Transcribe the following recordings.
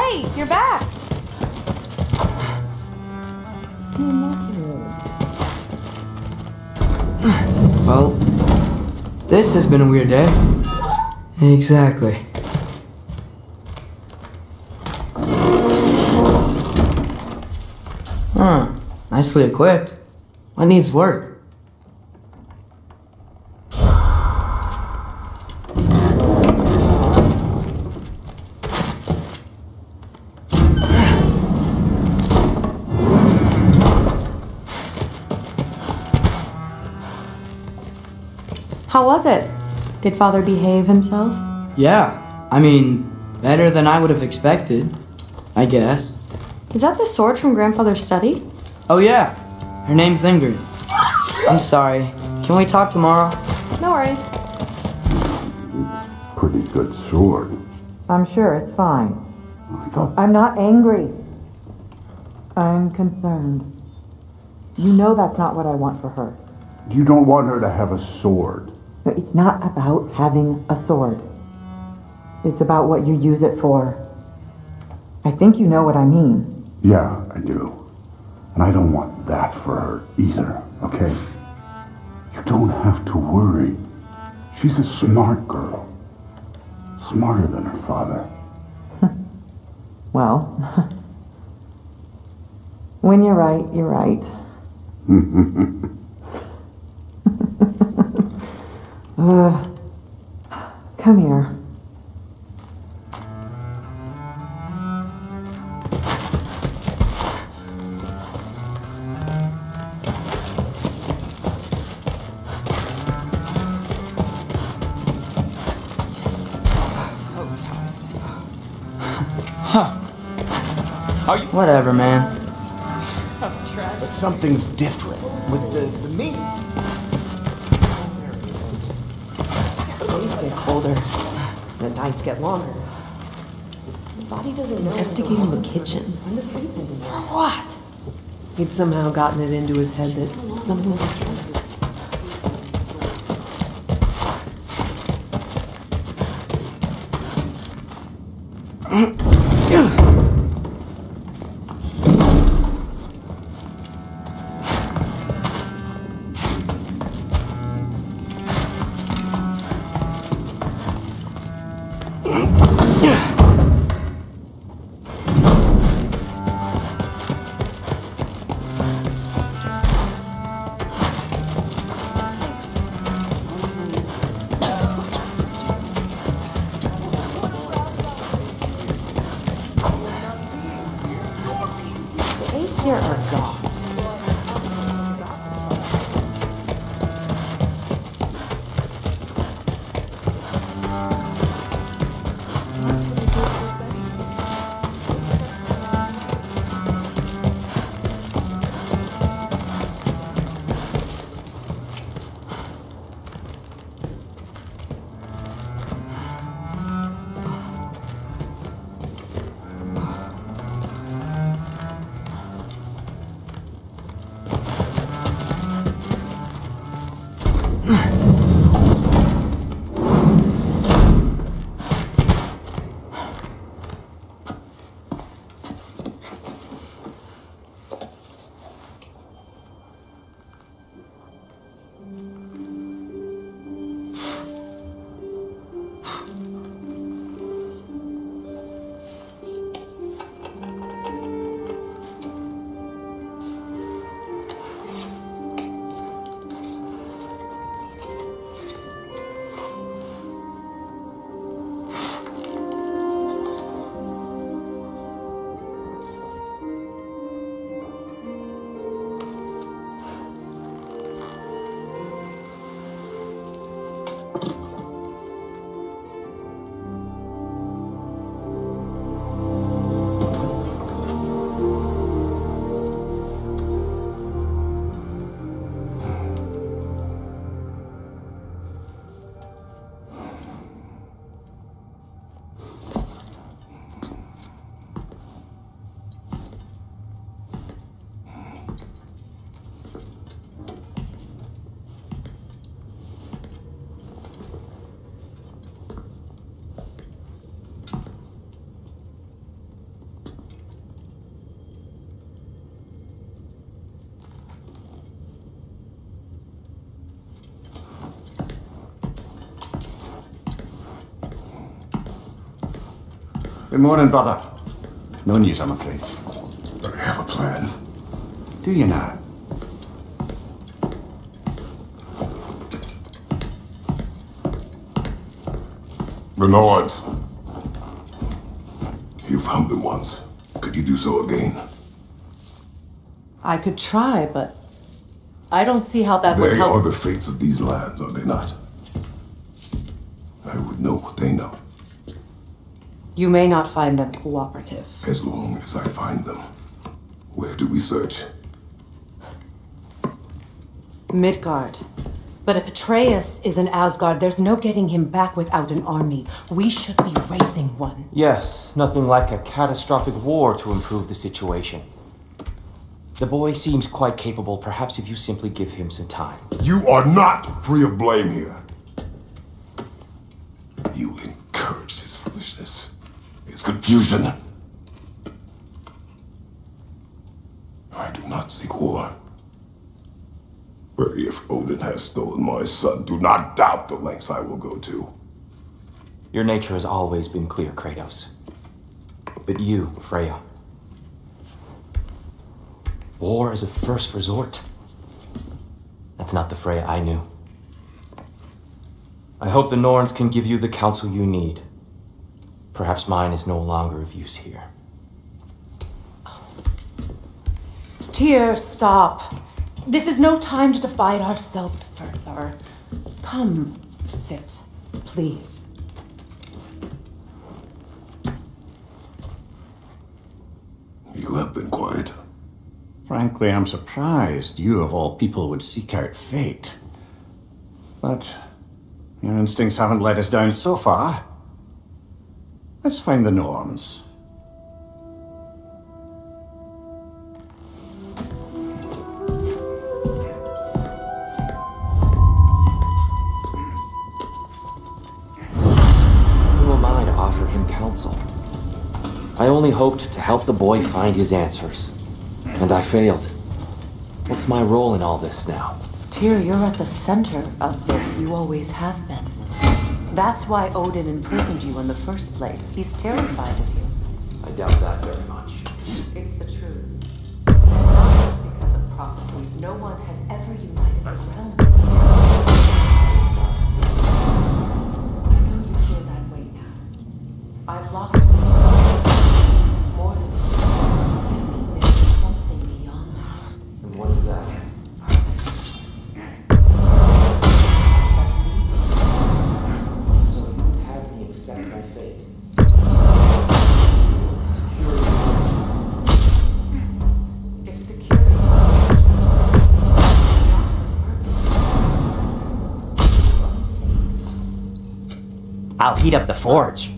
Hey, you're back! Well, this has been a weird day. Exactly. Nicely equipped. What needs work? How was it? Did Father behave himself? Yeah, I mean, better than I would have expected, I guess. Is that the sword from Grandfather's study? Oh yeah, her name's Ingrid. I'm sorry. Can we talk tomorrow? No worries. Pretty good sword. I'm sure it's fine. I thought... I'm not angry. I'm concerned. You know that's not what I want for her. You don't want her to have a sword. No, it's not about having a sword. It's about what you use it for. I think you know what I mean. Yeah, I do. And I don't want that for her either, okay? You don't have to worry. She's a smart girl. Smarter than her father. Well, when you're right, you're right. Come here. Whatever, man. But something's different with the meat. The days get colder. The nights get longer. The body doesn't know. Investigating the kitchen. When to sleep anymore. For what? He'd somehow gotten it into his head that someone was trying to... Here are gods. Good morning, brother. No news, I'm afraid. But I have a plan. Do you now? Renards. You found them once. Could you do so again? I could try, but I don't see how that would They help. are the fates of these lands, are they not? I would know what they know, You may not find them cooperative. as long as I find them. Where do we search? Midgard. But if Atreus is in Asgard, there's no getting him back without an army. We should be raising one. Yes, nothing like a catastrophic war to improve the situation. The boy seems quite capable, perhaps if you simply give him some time. You are not free of blame here. You encouraged his foolishness, his confusion. I do not seek war. But if Odin has stolen my son, do not doubt the lengths I will go to. Your nature has always been clear, Kratos. But you, Freya. War is a first resort. That's not the Freya I knew. I hope the Norns can give you the counsel you need. Perhaps mine is no longer of use here. Tyr, stop. This is no time to divide ourselves further. Come, sit, please. You have been quiet. Frankly, I'm surprised you of all people would seek out fate. But your instincts haven't let us down so far. Let's find the Norns. Who am I to offer him counsel? I only hoped to help the boy find his answers. And I failed. What's my role in all this now? Tyr, you're at the center of this. You always have been. That's why Odin imprisoned you in the first place. He's terrified of you. I doubt that very much. It's the truth. And not just because of prophecies. No one has ever united the realms. I know you feel that way now. I've lost more than there's something beyond that. And what is that? So you would have me accept my fate. If security I'll heat up the forge.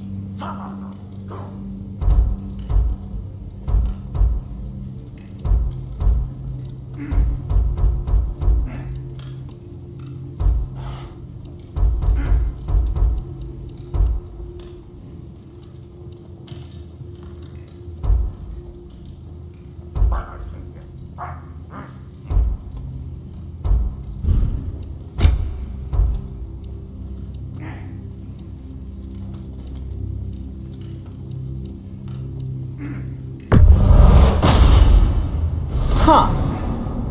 Huh.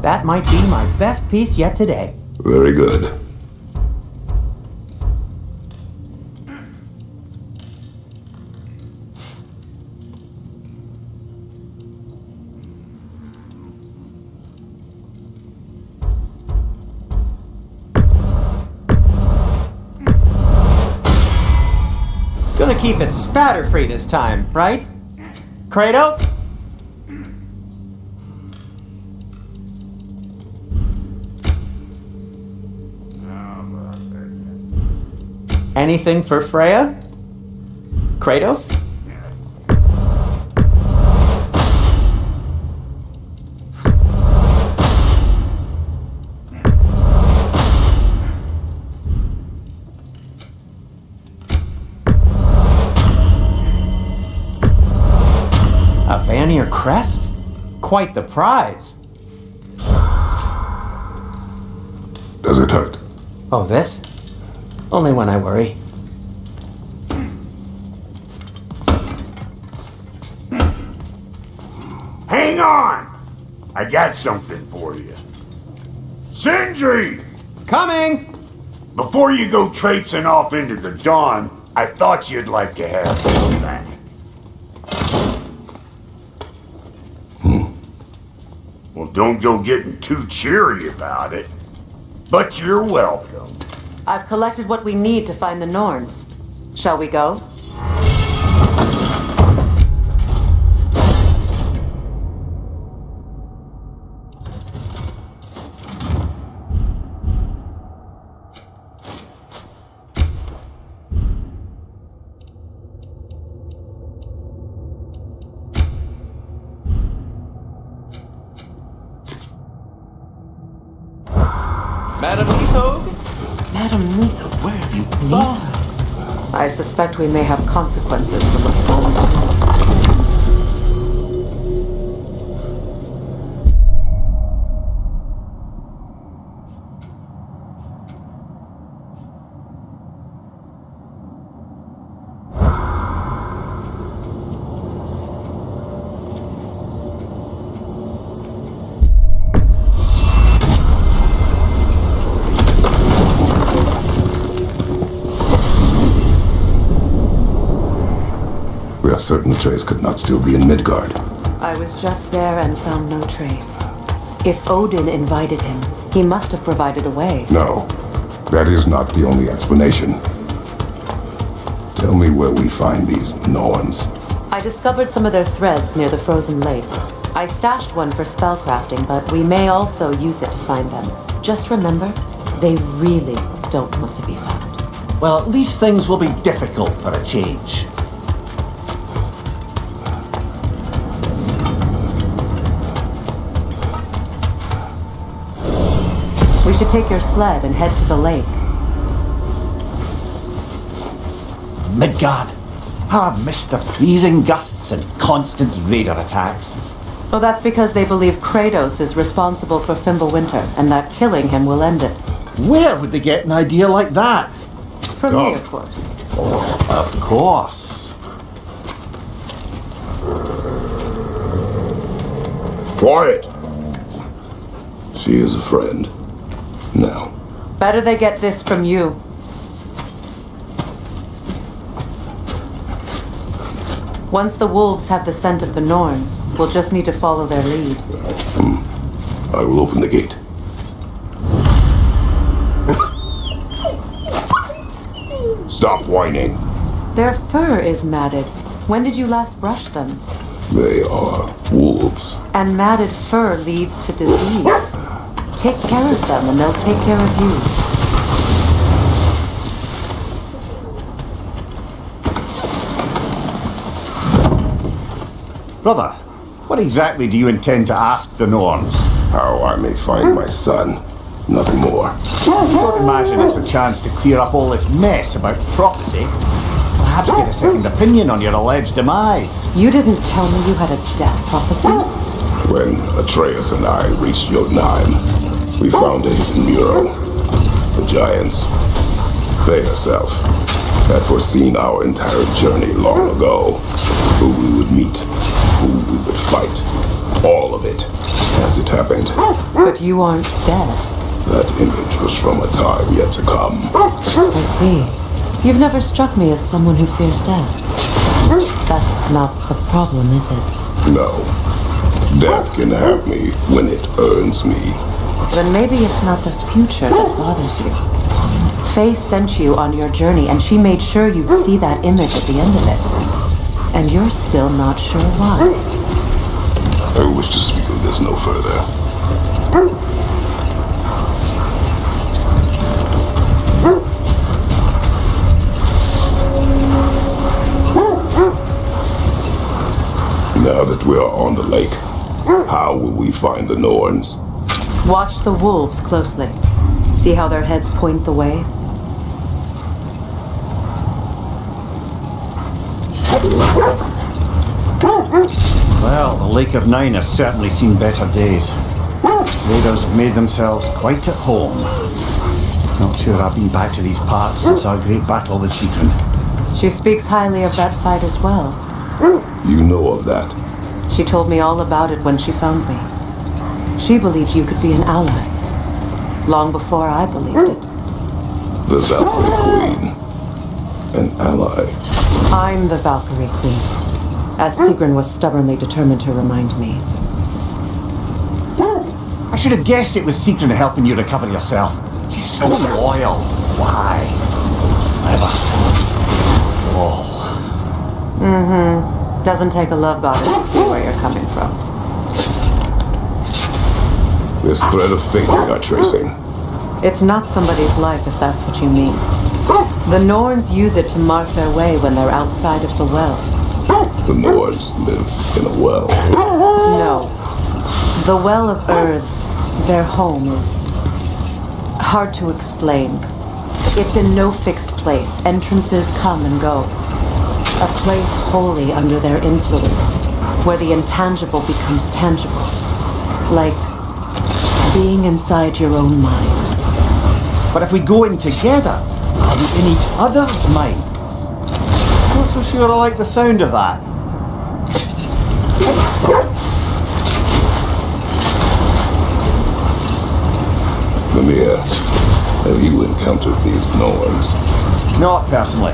That might be my best piece yet today. Very good. Gonna keep it spatter-free this time, right? Kratos? Anything for Freya? Kratos? A Vanir crest? Quite the prize. Does it hurt? Oh, this? Only when I worry. Hang on! I got something for you. Sindri! Coming! Before you go traipsing off into the dawn, I thought you'd like to have some back. Well, don't go getting too cheery about it. But you're welcome. I've collected what we need to find the Norns. Shall we go? Madam Neathog? Madam Neither, where have you been? I suspect we may have consequences to look forward to. We are certain Trace could not still be in Midgard. I was just there and found no trace. If Odin invited him, he must have provided a way. No, that is not the only explanation. Tell me where we find these Norns. I discovered some of their threads near the frozen lake. I stashed one for spellcrafting, but we may also use it to find them. Just remember, they really don't want to be found. Well, at least things will be difficult for a change. We should take your sled and head to the lake. Midgard. How I've missed the freezing gusts and constant raider attacks. Well, that's because they believe Kratos is responsible for Fimbulwinter, and that killing him will end it. Where would they get an idea like that? From me, of course. Of course. Quiet! She is a friend. Now. Better they get this from you. Once the wolves have the scent of the Norns, we'll just need to follow their lead. I will open the gate. Stop whining. Their fur is matted. When did you last brush them? They are wolves. And matted fur leads to disease. Take care of them and they'll take care of you. Brother, what exactly do you intend to ask the Norns? How I may find my son. Nothing more. Don't imagine it's a chance to clear up all this mess about prophecy. Perhaps get a second opinion on your alleged demise. You didn't tell me you had a death prophecy? When Atreus and I reached Jotunheim, we found a hidden mural. The giants, they herself, had foreseen our entire journey long ago. Who we would meet, who we would fight, all of it, as it happened. But you aren't dead. That image was from a time yet to come. I see. You've never struck me as someone who fears death. That's not the problem, is it? No. Death can have me when it earns me. Then maybe it's not the future that bothers you. Faye sent you on your journey, and she made sure you'd see that image at the end of it. And you're still not sure why. I wish to speak of this no further. Now that we are on the lake, how will we find the Norns? Watch the wolves closely. See how their heads point the way? Well, the Lake of Nine has certainly seen better days. Raiders have made themselves quite at home. Not sure I've been back to these parts since our great battle with Sigrun. She speaks highly of that fight as well. You know of that? She told me all about it when she found me. She believed you could be an ally. Long before I believed it. The Valkyrie Queen. An ally. I'm the Valkyrie Queen, as Sigrun was stubbornly determined to remind me. I should have guessed it was Sigrun helping you recover yourself. She's so loyal. Why? Never. Oh. Mm-hmm. Doesn't take a love goddess to see where you're coming from. This thread of fate we are tracing. It's not somebody's life, if that's what you mean. The Norns use it to mark their way when they're outside of the well. The Nords live in a well. No. The Well of Earth, their home, is hard to explain. It's in no fixed place. Entrances come and go. A place wholly under their influence, where the intangible becomes tangible. Like being inside your own mind. But if we go in together, are we in each other's minds? Not so sure I like the sound of that. Mimir, have you encountered these Norns? Not personally.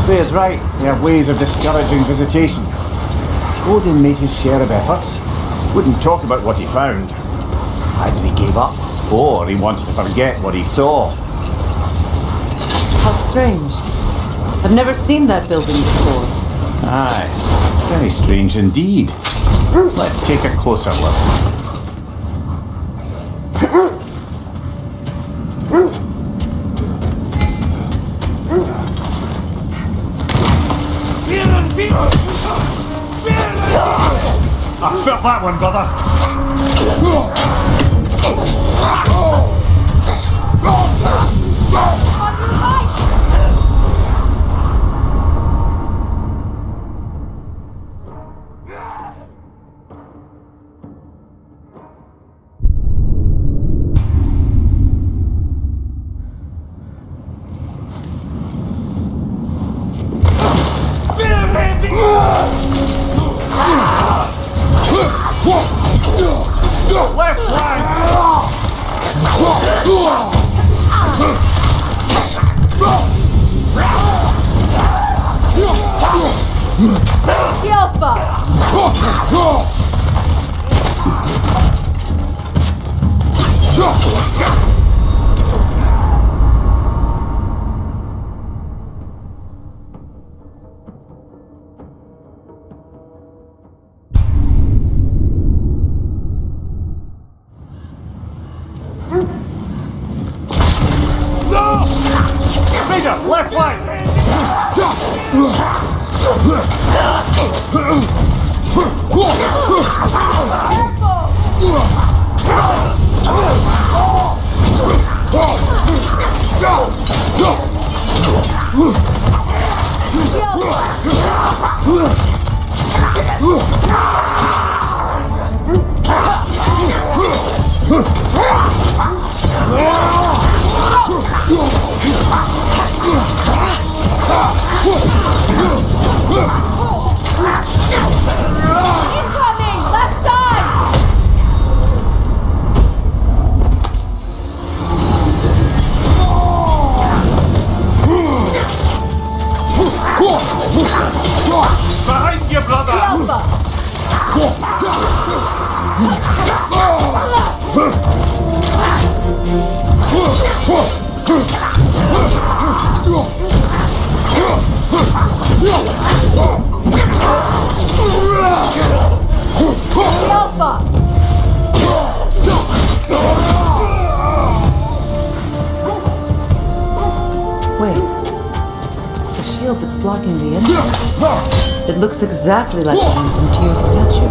Freya's right, they have ways of discouraging visitation. Odin made his share of efforts. Wouldn't talk about what he found. Either he gave up, or he wanted to forget what he saw. How strange. I've never seen that building before. Aye, very strange indeed. Let's take a closer look. I felt that one, brother. Left flank! Major, left flank! Incoming! Left side! Behind you, brother! Wait. The shield that's blocking the entrance. It looks exactly like the one from Tyr's statue.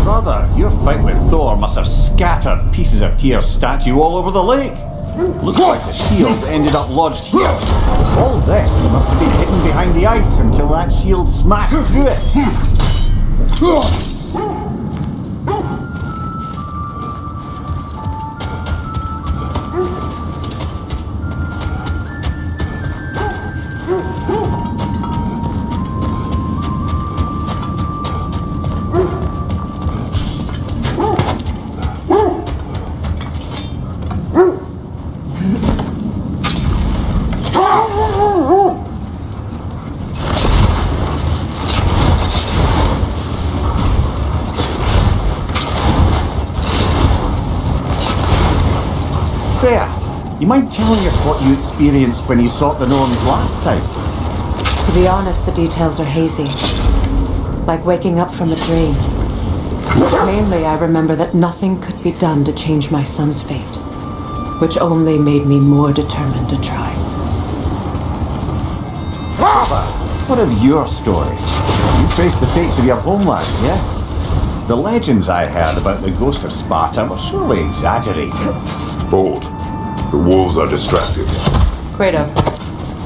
Brother, your fight with Thor must have scattered pieces of Tyr's statue all over the lake. Looks like the shield ended up lodged here. All this must have been hidden behind the ice until that shield smashed through it. Freya, you mind telling us what you experienced when you sought the Norns last time? To be honest, the details are hazy. Like waking up from a dream. Mainly, I remember that nothing could be done to change my son's fate, which only made me more determined to try. What of your story? You faced the fates of your homeland, yeah? The legends I heard about the ghost of Sparta were surely exaggerated. Hold. The wolves are distracted. Kratos,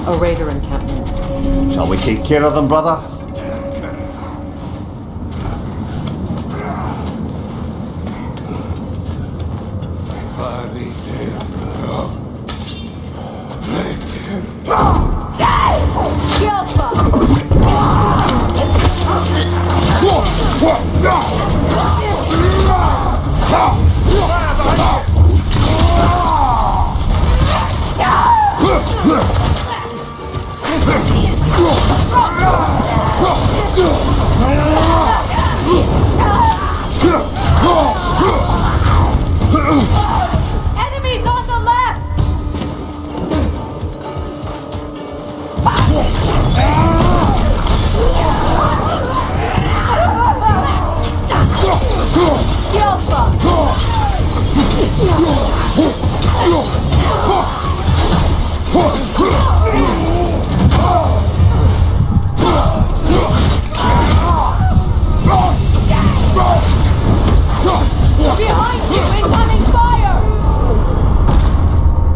a raider encampment. Shall we take care of them, brother? Enemies on the left! Behind you! Incoming fire!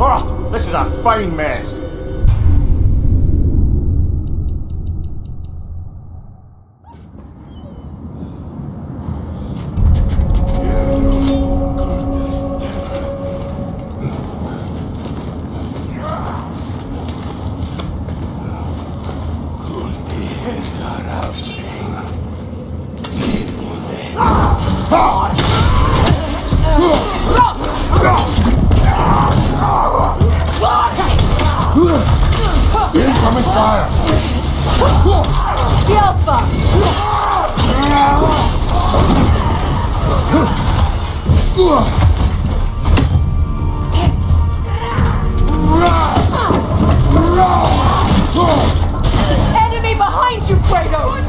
Oh, this is a fine mess. Incoming fire! Enemy behind you, Kratos!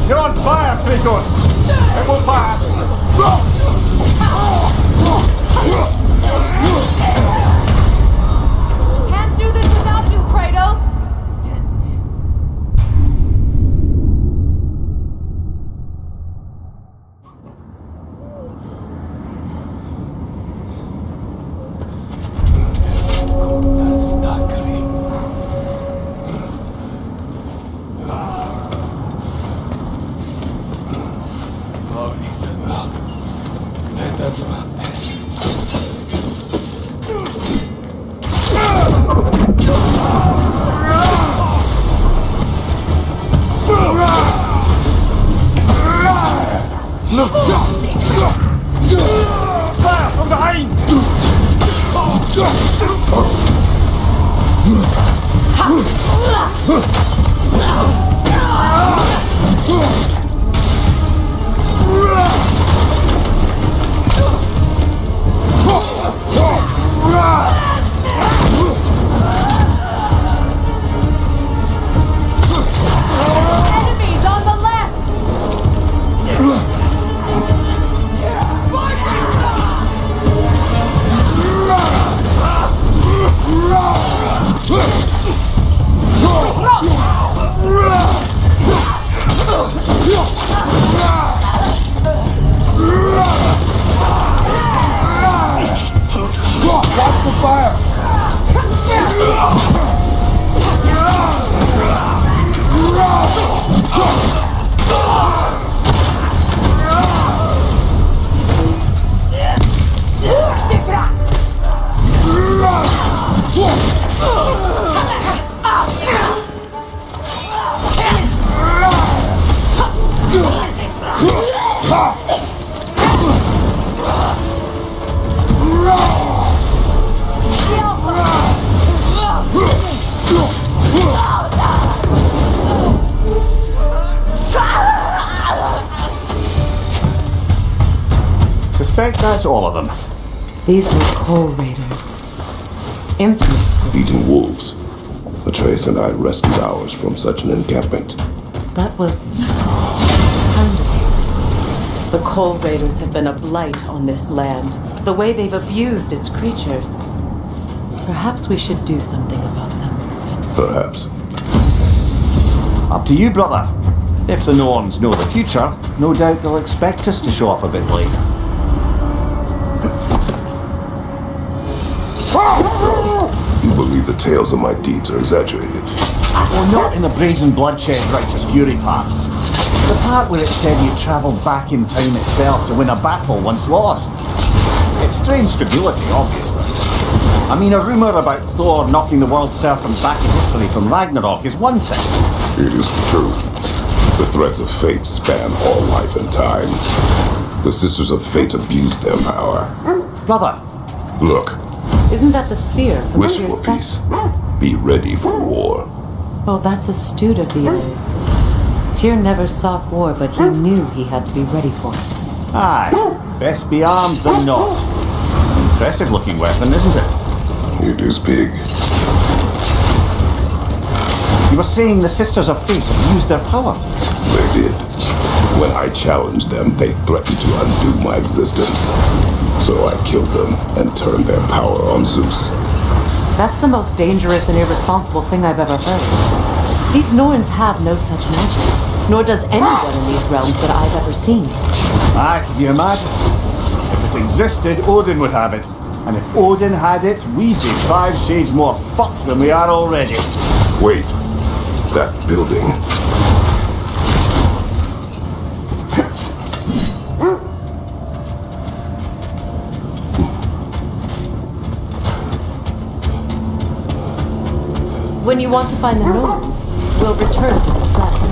You're on fire, Kratos! It will pass! Can't do this without you, Kratos! Fire from behind! Enemies on the left! Watch the fire! suspect that's all of them. These were coal raiders. Infamous for Eating wolves. Atreus and I rescued ours from such an encampment. that was kind of it. The coal raiders have been a blight on this land. The way they've abused its creatures. Perhaps we should do something about them. Perhaps. Up to you, brother. If the Norns know the future, no doubt they'll expect us to show up a bit later. You believe the tales of my deeds are exaggerated. Well, not in the brazen bloodshed righteous fury part. The part where it said you travelled back in time itself to win a battle once lost. It's strange credulity, obviously. I mean, a rumour about Thor knocking the world serpent back in history from Ragnarok is one thing. It is the truth. The threads of fate span all life and time. The Sisters of Fate abused their power. Brother. Look, Isn't that the spear from wish Tyr's for staff? peace. Be ready for war. Oh, that's astute of the elves. Tyr never sought war, but he knew he had to be ready for it. Aye, best be armed than not. Impressive looking weapon, isn't it? It is big. You were saying the Sisters of Fate have used their power. They did. When I challenged them, they threatened to undo my existence. So I killed them and turned their power on Zeus. That's the most dangerous and irresponsible thing I've ever heard. These Norns have no such magic, nor does anyone in these realms that I've ever seen. Aye, can you imagine? If it existed, Odin would have it. And if Odin had it, we'd be 5 shades more fucked than we are already. Wait. That building. When you want to find the Norns, we'll return to this land.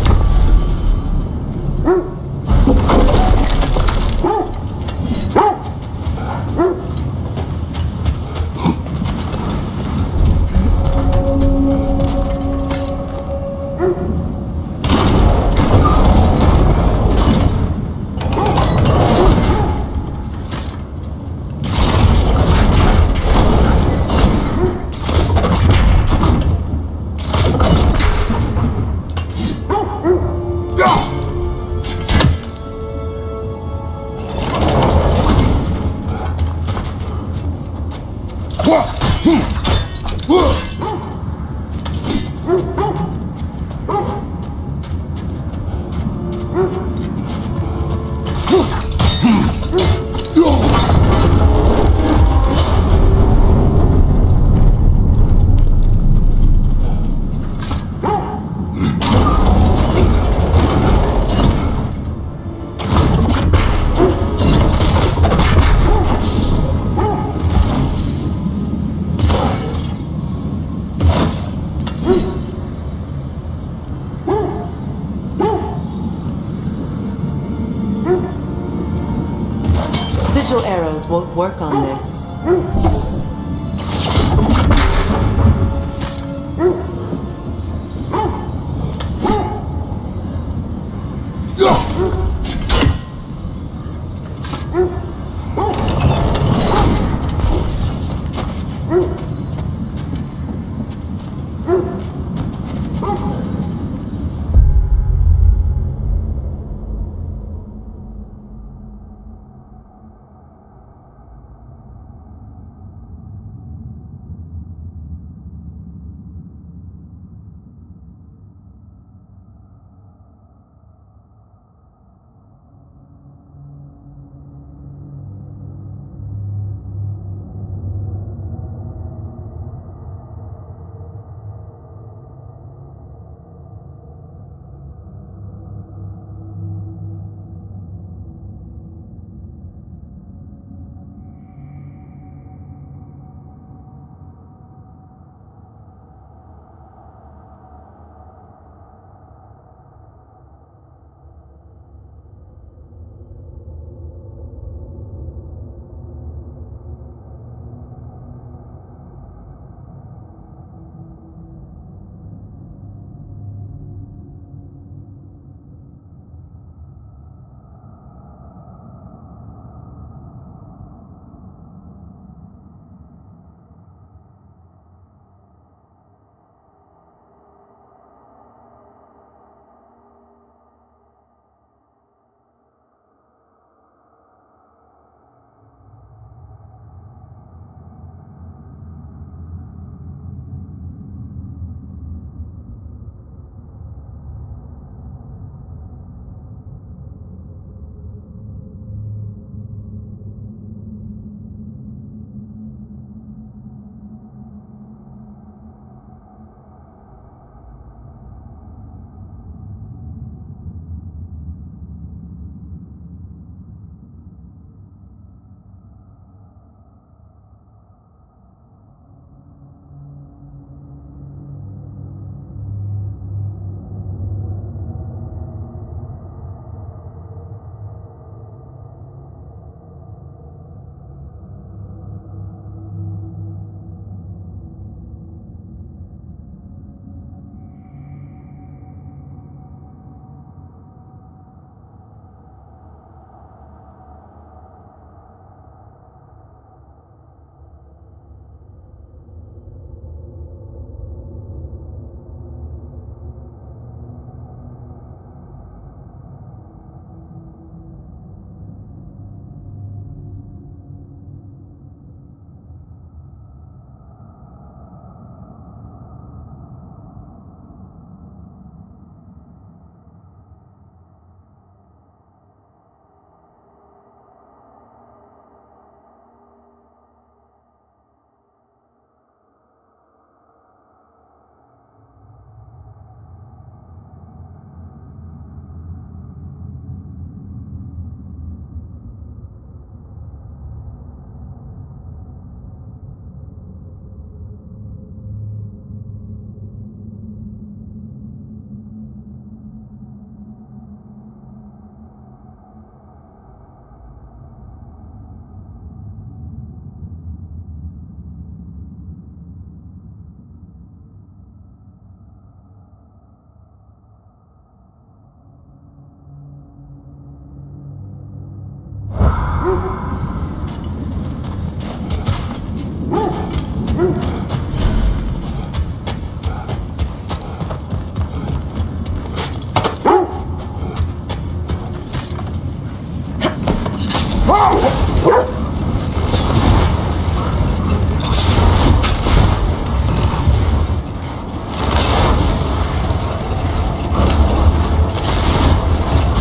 Sigil arrows won't work on this.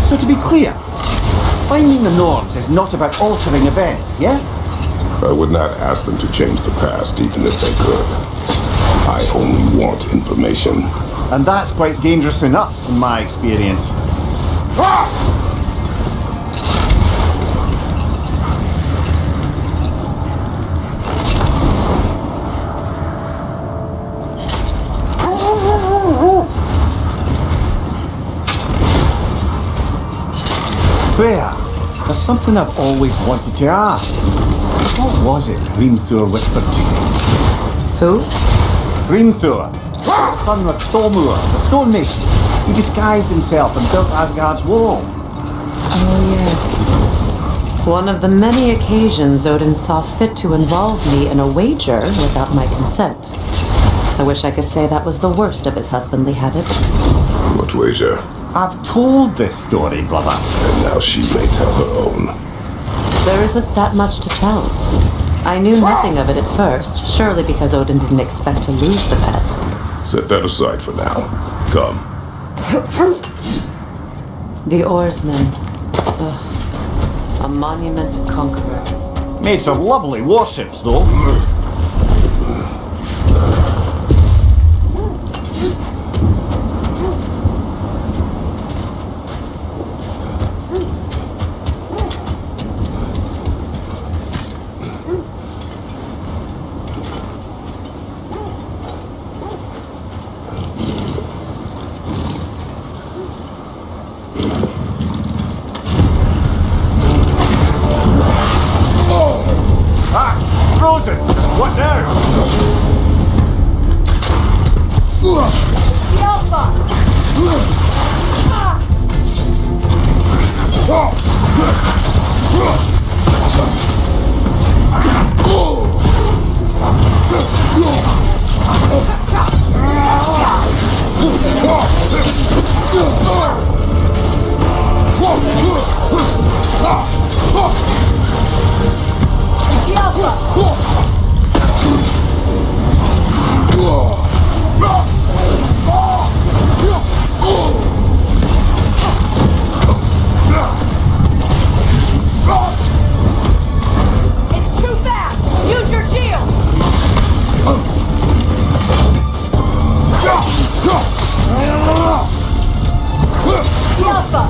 So to be clear, finding the norms is not about altering events, yeah? I would not ask them to change the past, even if they could. I only want information. And that's quite dangerous enough, in my experience. Freya, there's something I've always wanted to ask. What was it Hrimthur whispered to you? Who? Hrimthur, son of Stormur, the stonemason. He disguised himself and built Asgard's wall. Oh, yes. One of the many occasions Odin saw fit to involve me in a wager without my consent. I wish I could say that was the worst of his husbandly habits. What wager? I've told this story, brother. And now she may tell her own. There isn't that much to tell. I knew nothing of it at first, surely because Odin didn't expect to lose the bet. Set that aside for now. Come. The oarsmen. Ugh. A monument to conquerors. Made some lovely warships, though. Frozen! What now? The Alpha! The It's too fast! Use your shield! The Alpha!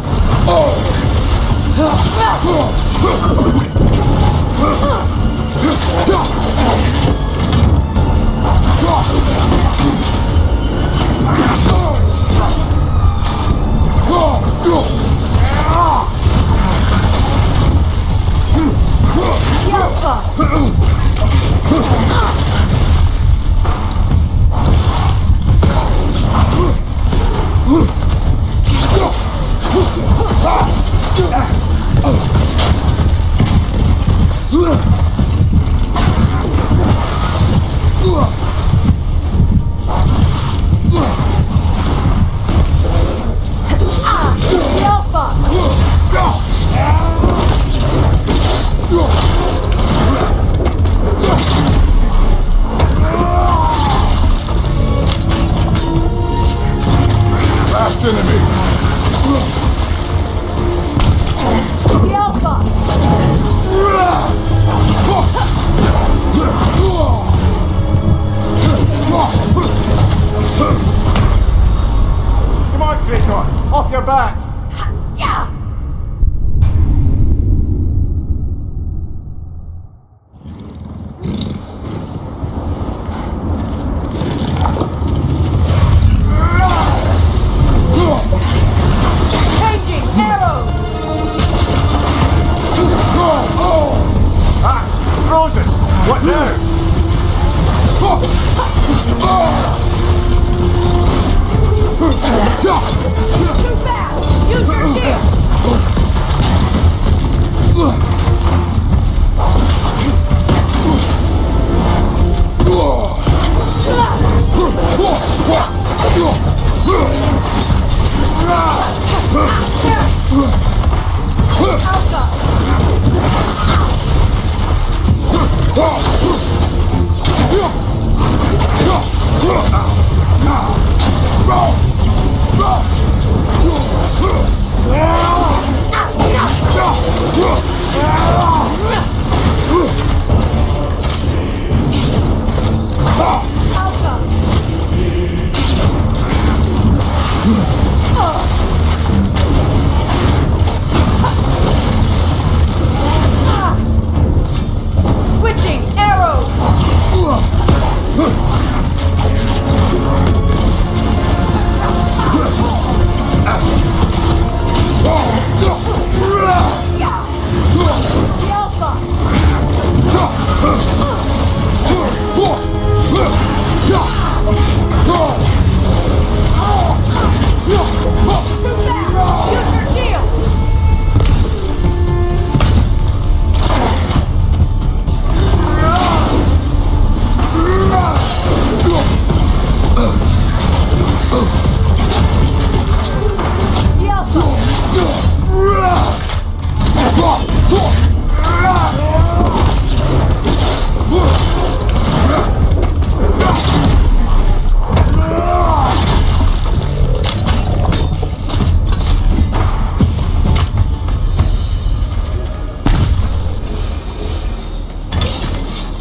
The Alpha!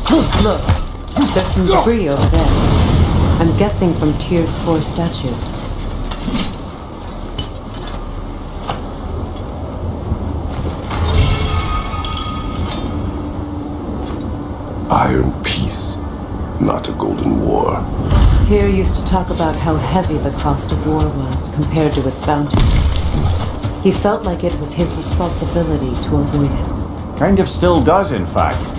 Look, there's some debris over there. I'm guessing from Tyr's poor statue. Iron peace, not a golden war. Tyr used to talk about how heavy the cost of war was compared to its bounty. He felt like it was his responsibility to avoid it. Kind of still does, in fact.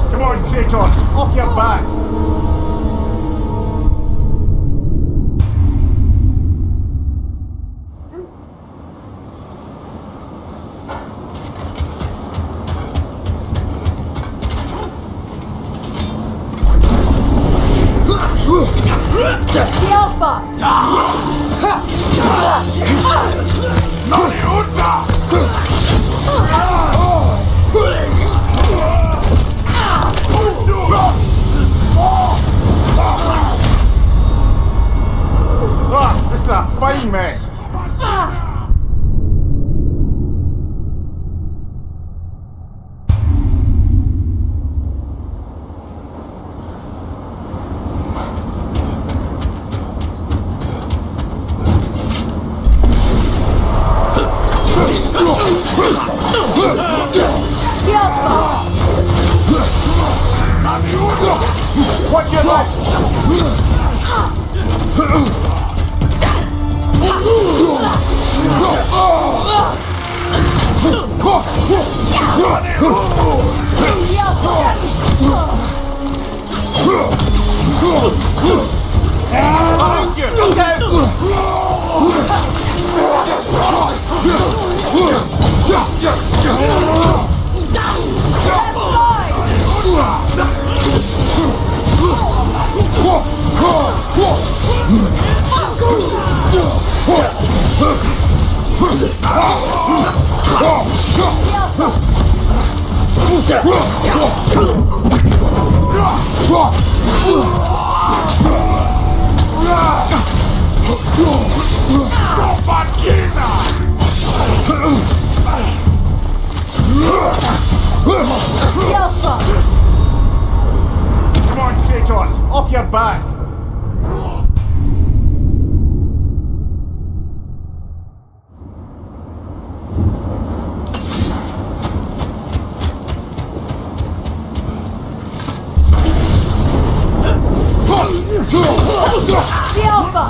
Come on, Kratos, off your back! The Alpha! Ah, this is a fine mess. The Alpha! Watch your left! Behind you! Look Come on, Kratos, off your back! The Alpha!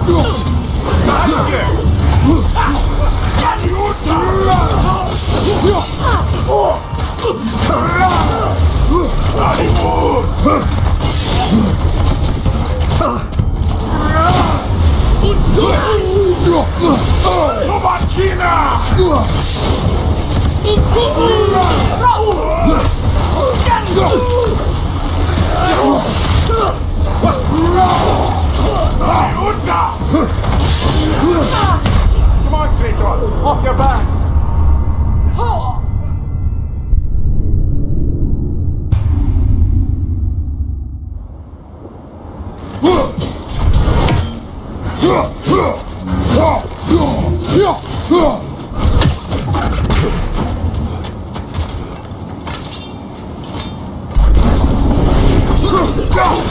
Come on, Kratos, off your back! Watch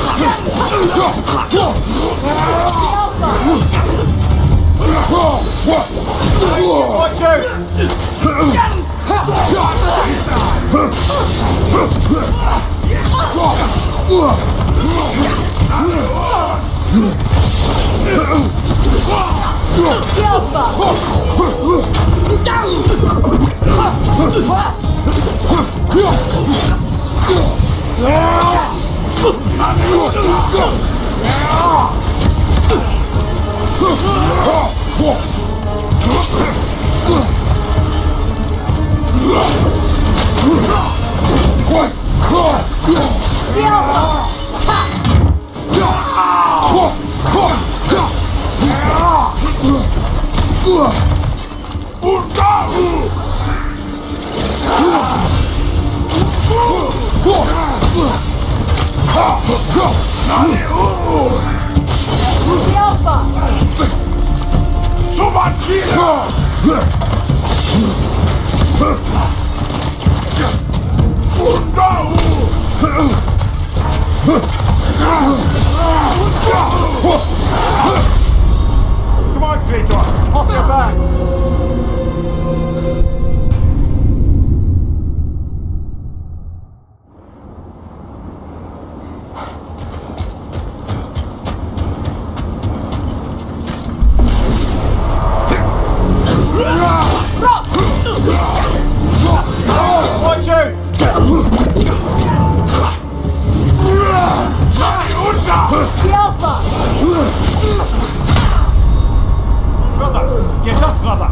Come on, Kratos! Off your back! Watch out! The Alpha! Brother! Get up, brother!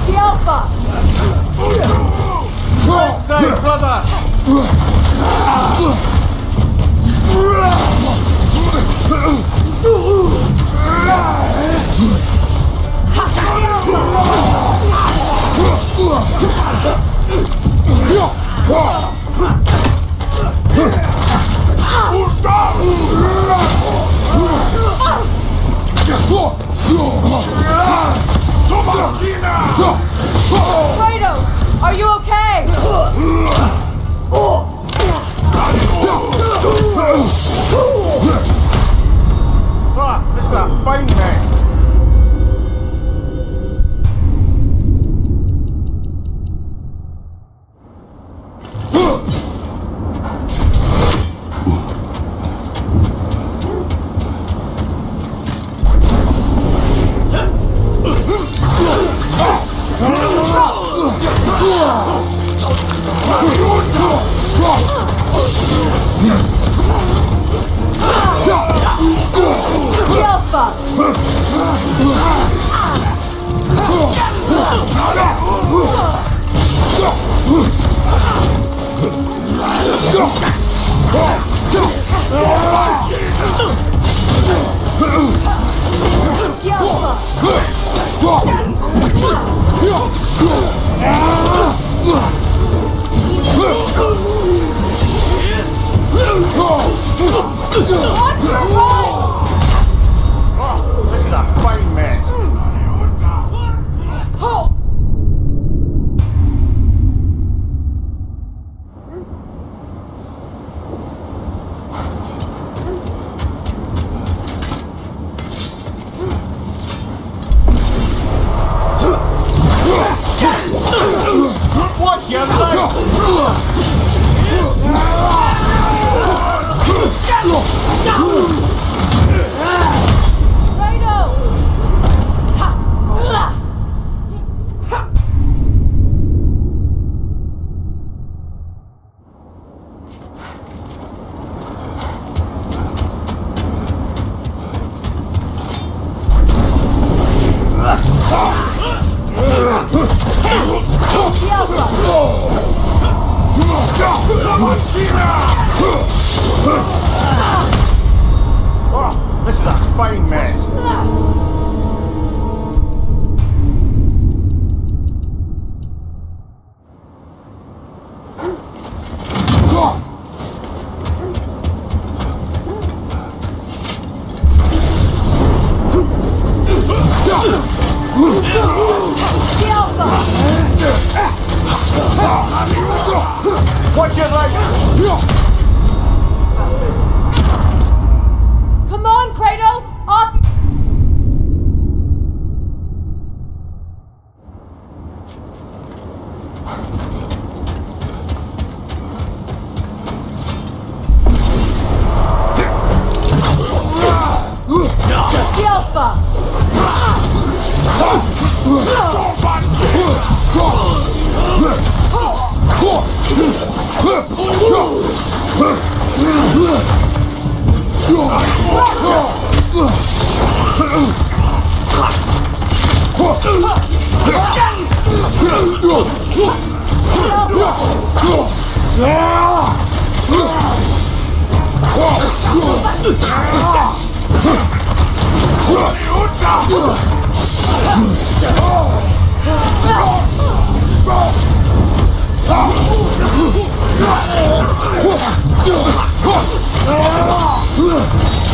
The Alpha! Right side, brother! Kratos! Are you okay? Ah, this is a fine mess! The Alpha! The Alpha! Watch your roll! Oh, this is a fine mess! Watch your leg! Oh, this is a fine mess. The Alpha! Watch your leg! Come on, Kratos! Off! The Alpha!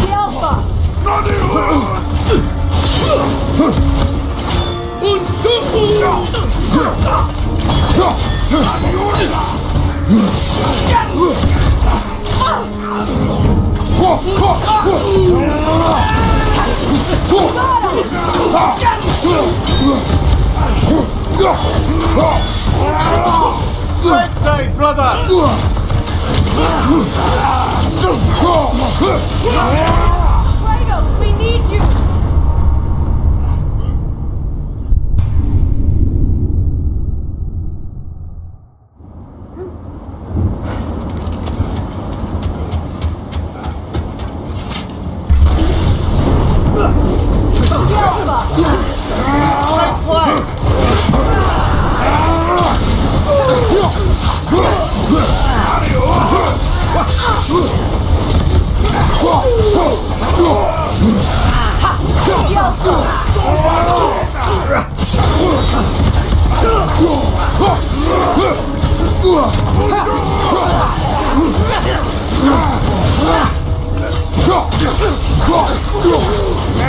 The Alpha! Right side, brother! Kratos, we need you! The Alpha! Right flank! The Alpha!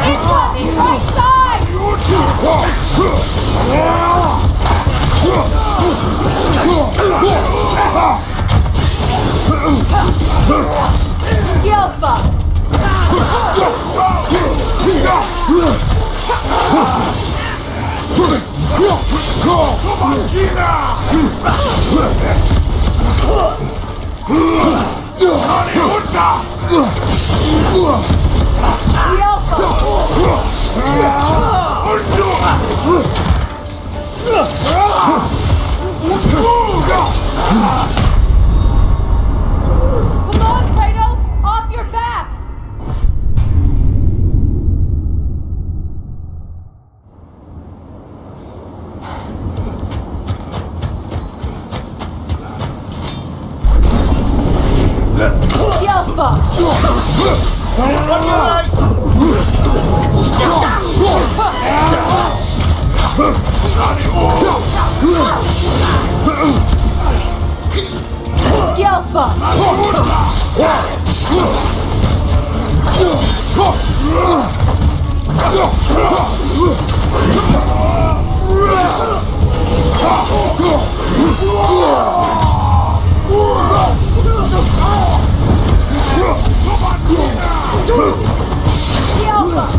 Incoming right side! The Alpha! The Come on, Kratos! Off your back! The Alpha! The Alpha! The Alpha!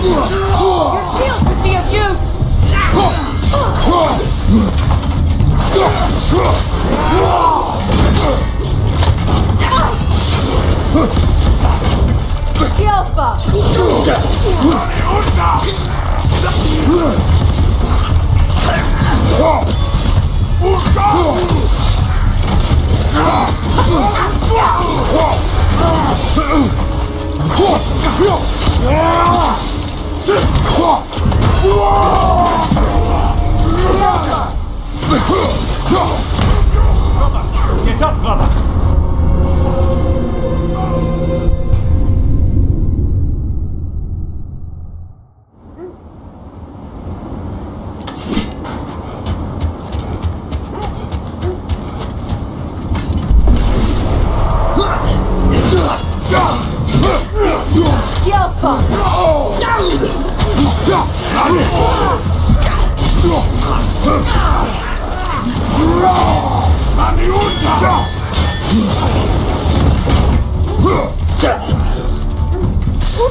Your shield could be of use! The Alpha! Get up, brother!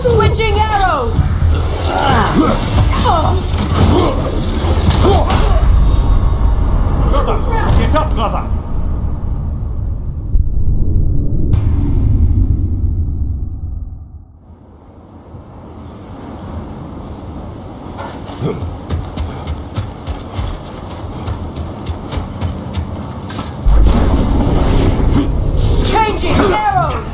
Switching arrows! Brother! Get up, brother! Changing arrows!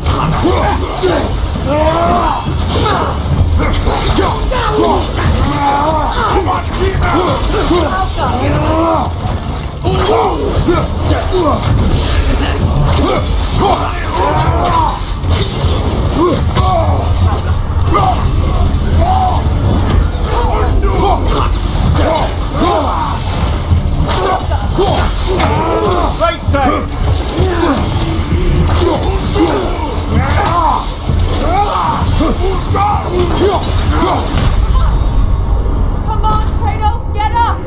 Right side! Come on, Kratos, get up!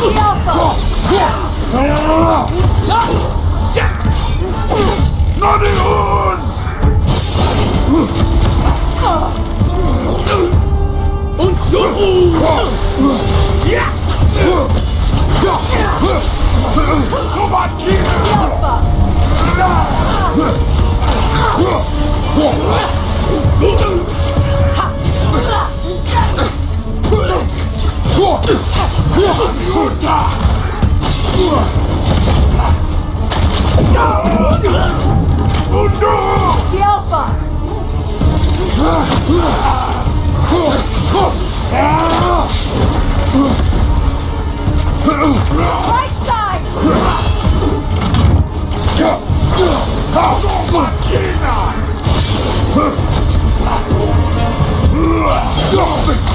The Alpha! The Alpha! Right side!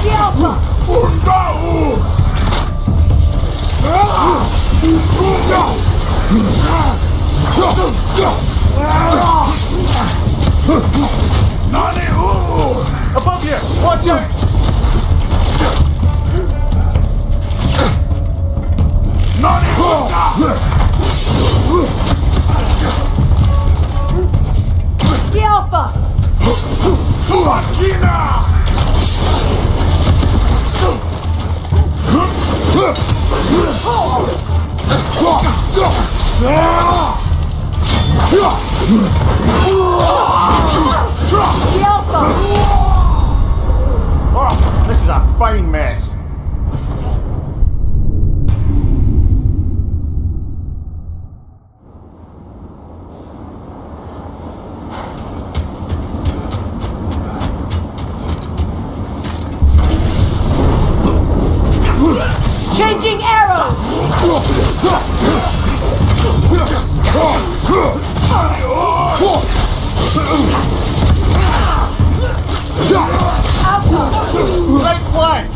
The Alpha! Above here! Watch out! The Alpha! The Alpha! Oh, this is a fine mess. Changing arrows! Right flank!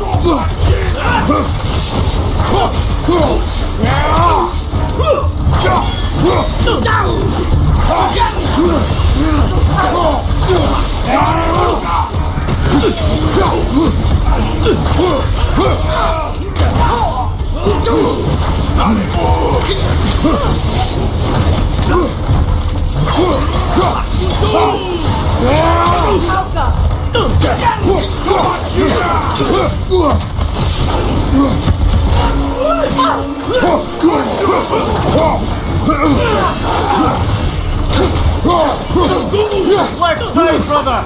Left side, brother!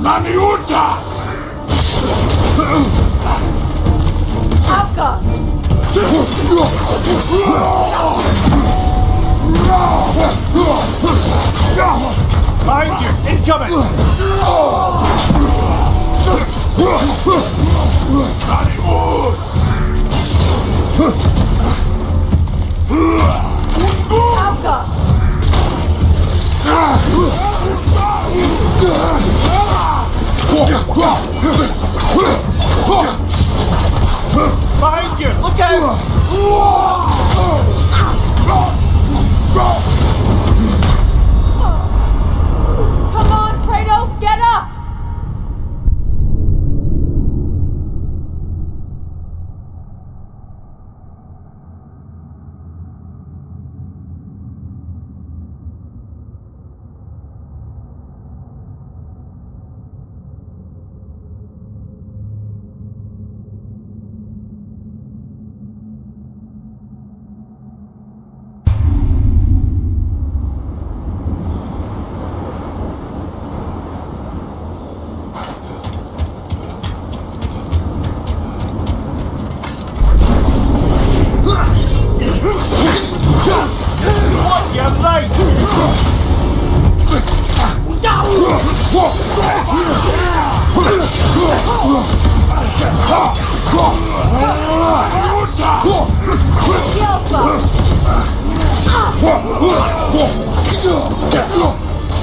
Naniuta! Behind you! Incoming! Behind you! Look out! Come on, Kratos, get up!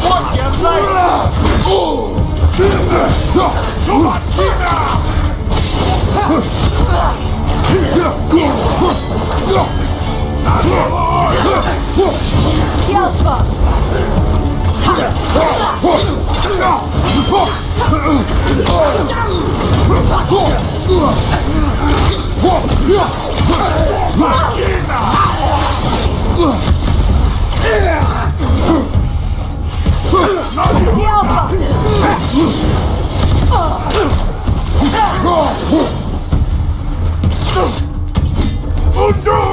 Watch your right! Watch your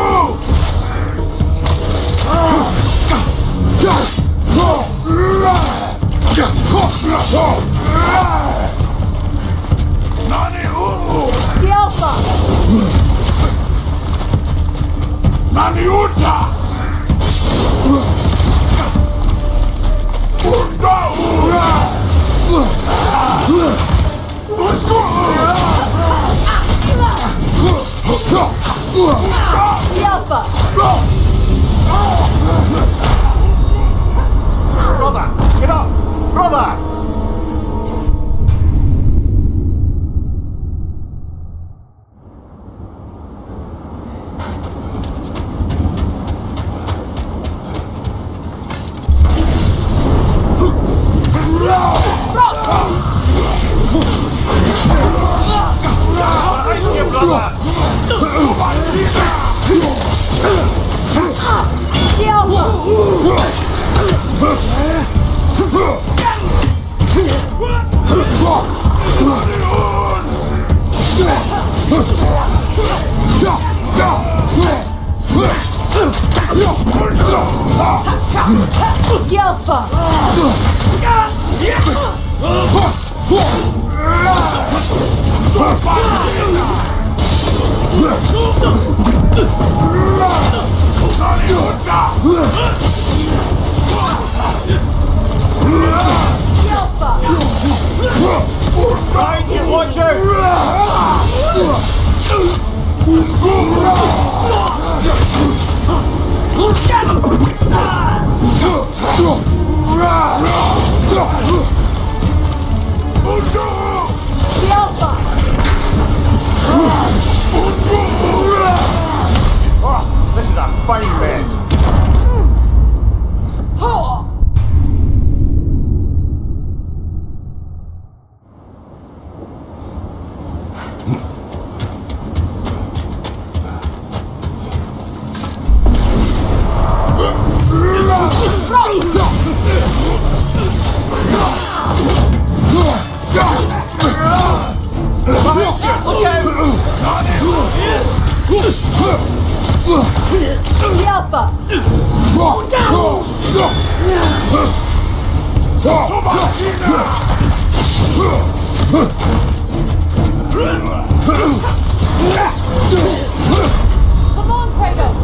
Brother! Get up! Brother! Watch This is a fine mess. Come on, Kratos!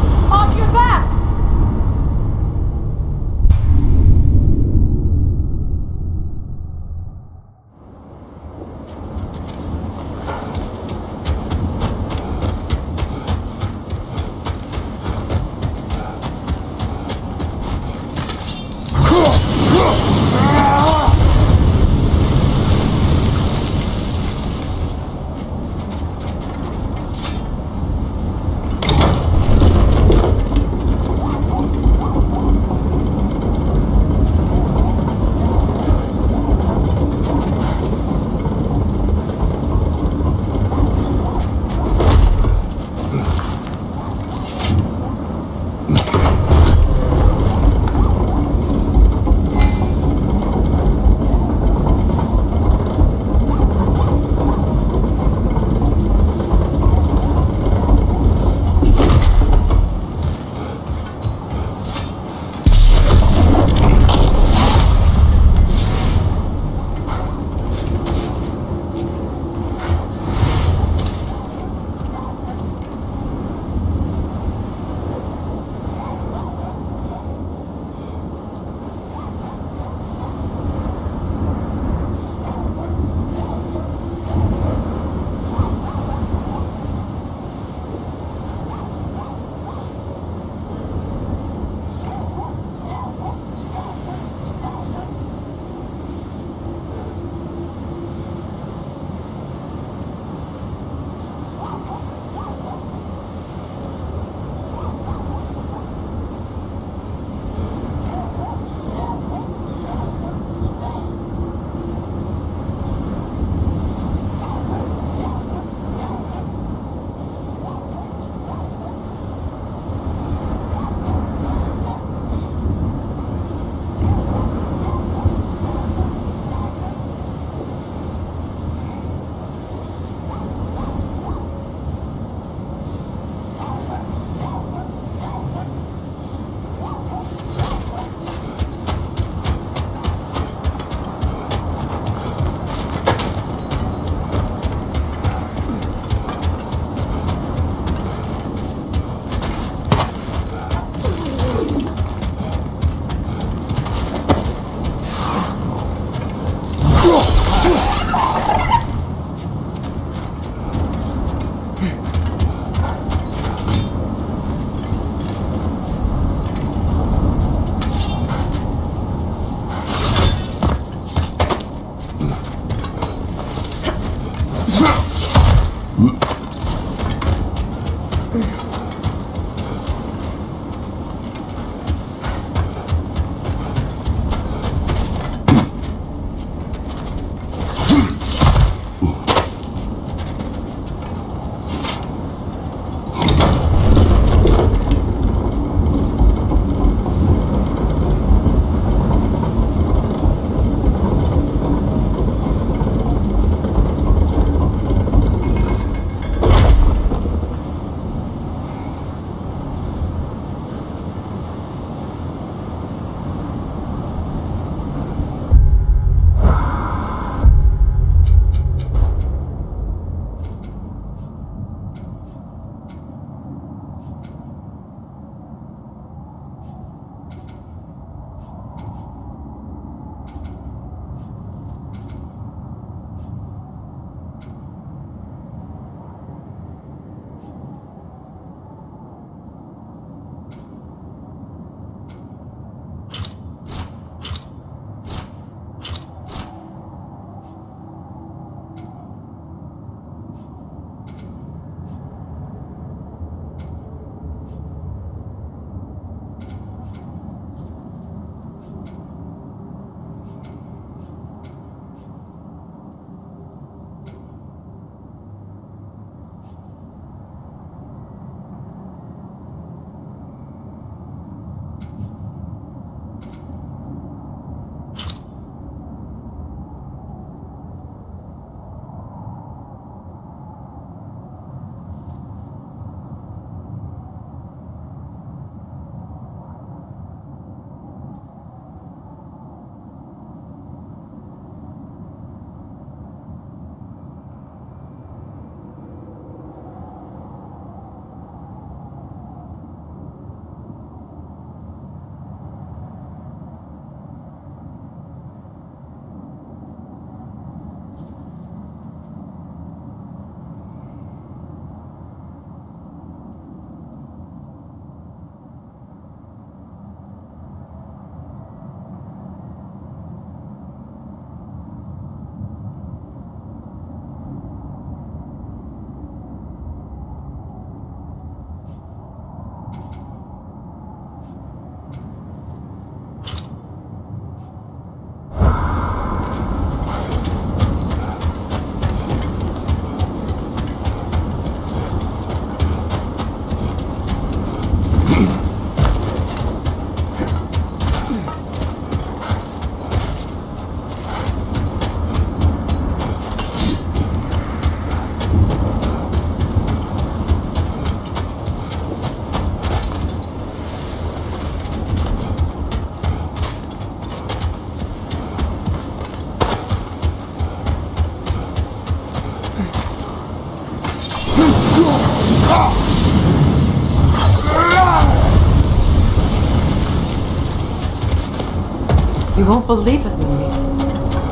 You won't believe it, Mimi.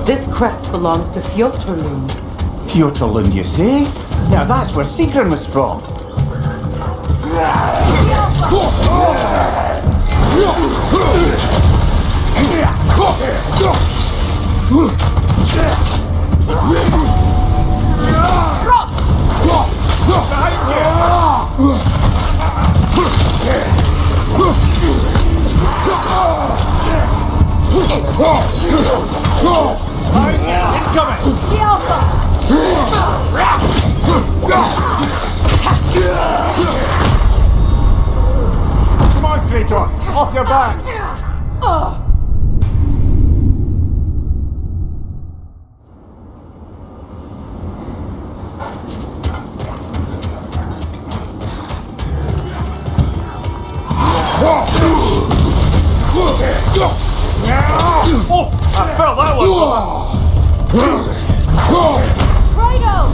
This crest belongs to Fjotorlund. Fjotorlund, you say? Now that's where Sigrun was from. Come on, Kratos! Off your back! Oh, I felt that one! Kratos!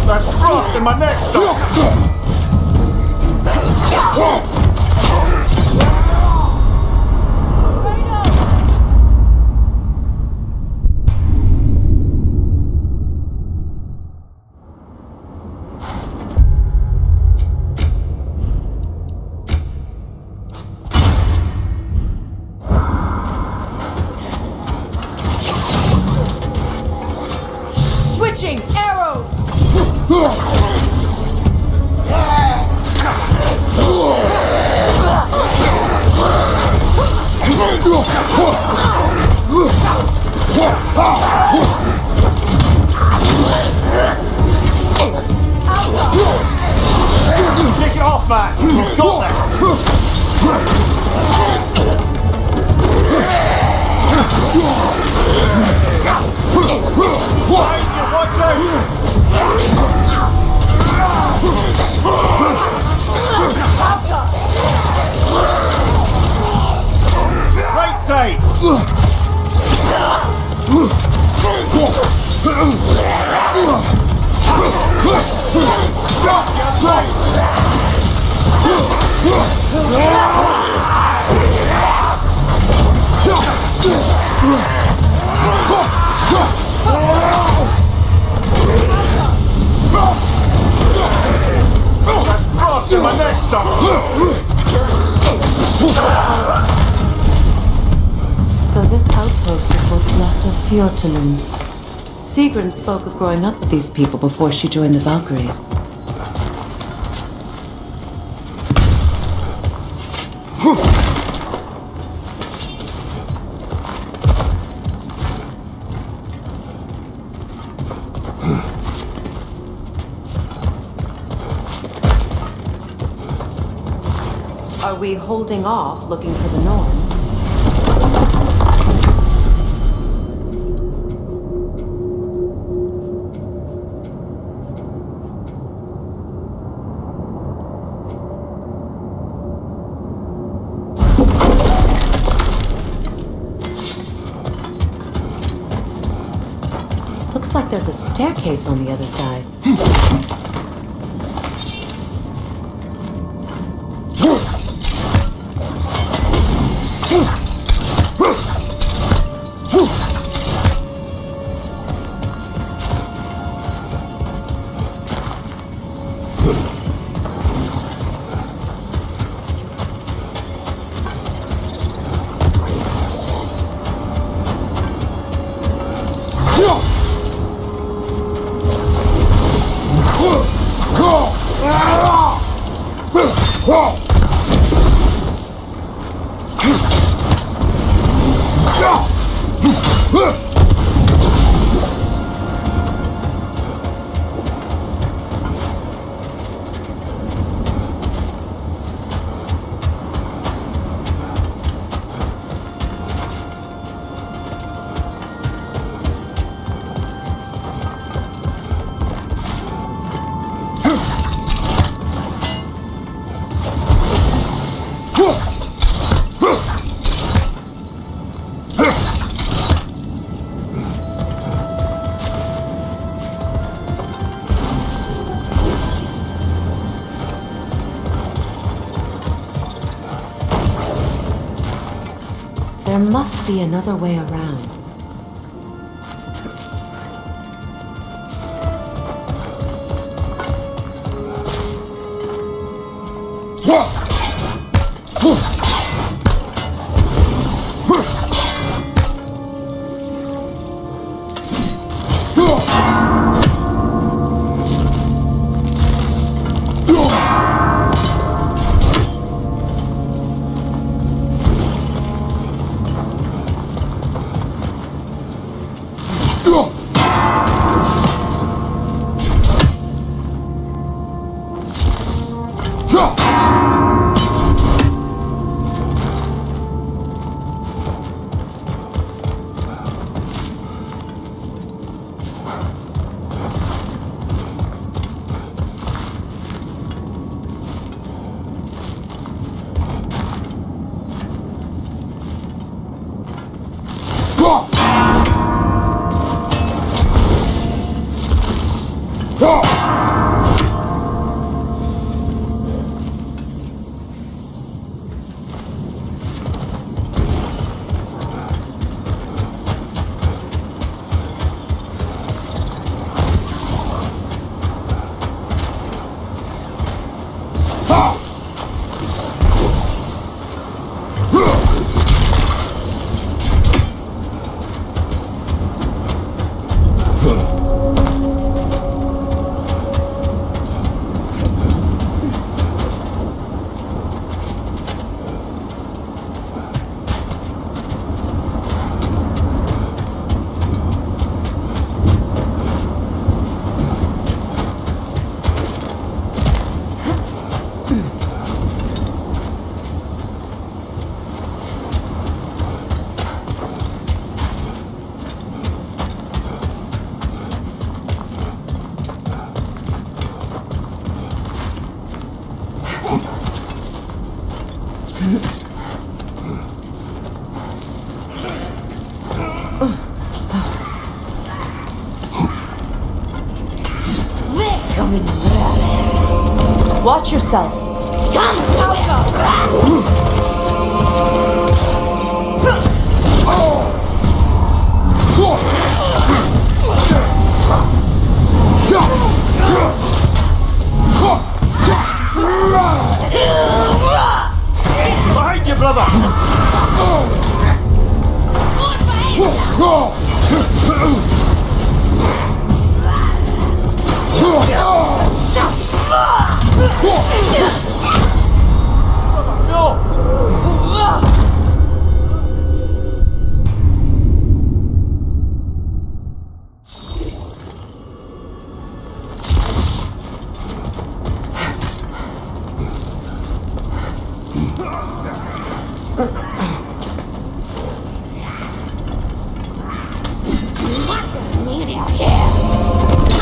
That's frost in my neck, son! Switching arrows! Take it off, man! You've got Watch out! Right side! That's frost in my neck, So this outpost is what's left of Fjotorlund. Sigrun spoke of growing up with these people before she joined the Valkyries. Are we holding off looking for the Norns? Looks like there's a staircase on the other side. There must be another way around. Watch yourself. Behind you, brother!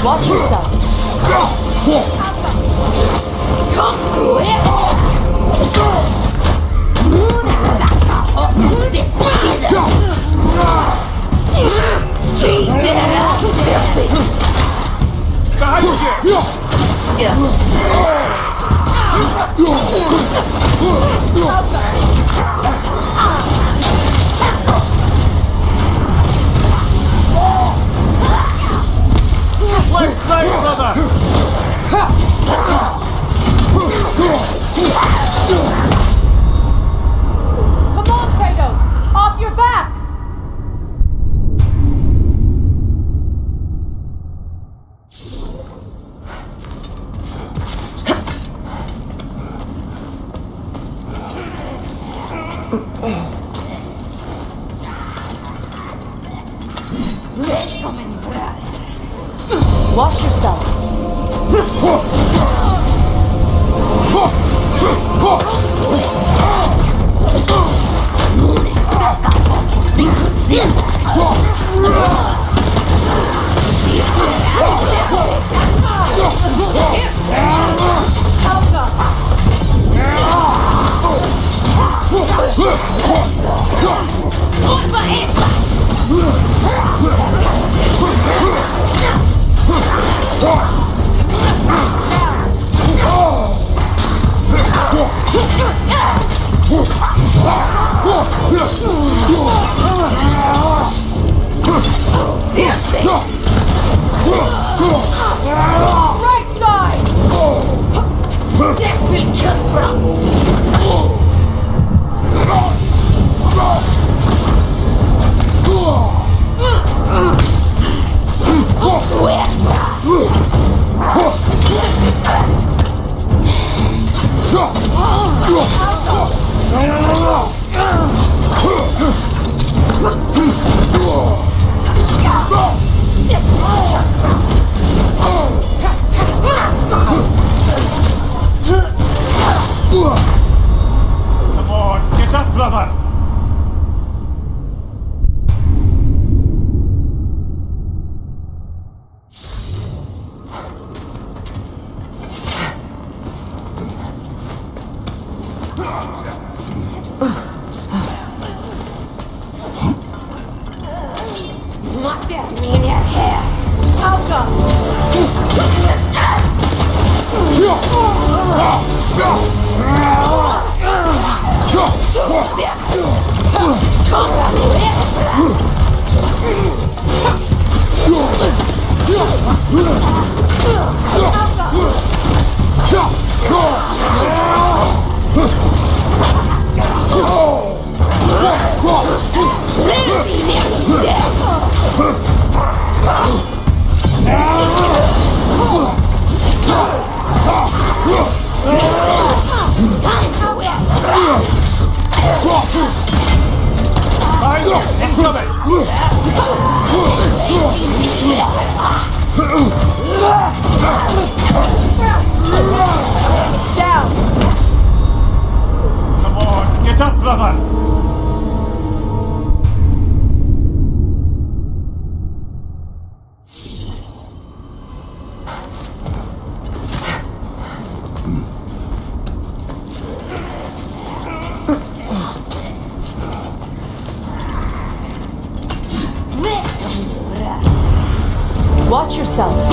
Watch yourself. Left side, brother! Come on, Kratos! Off your back! Watch yourself. Come on, get up, brother! Watch yourself.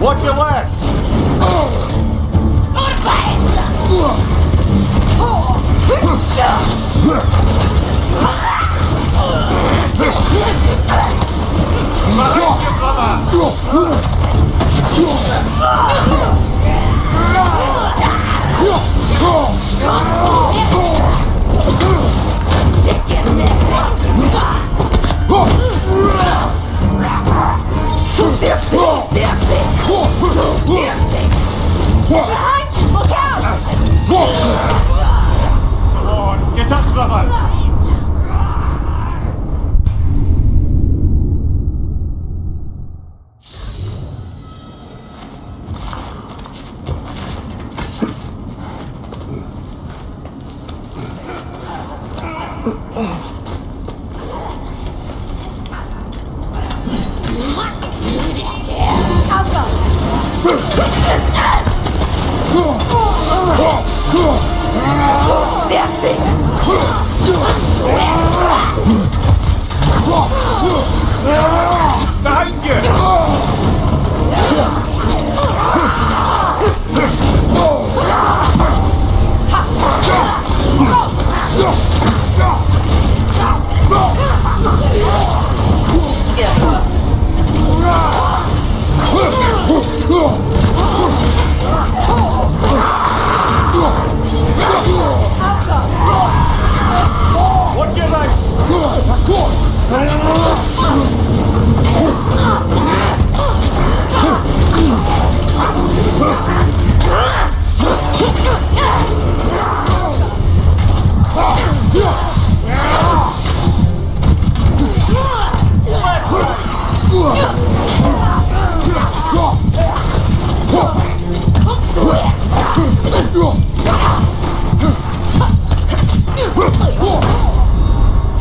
Watch your left! Get up, brother! Behind you! Watch your right!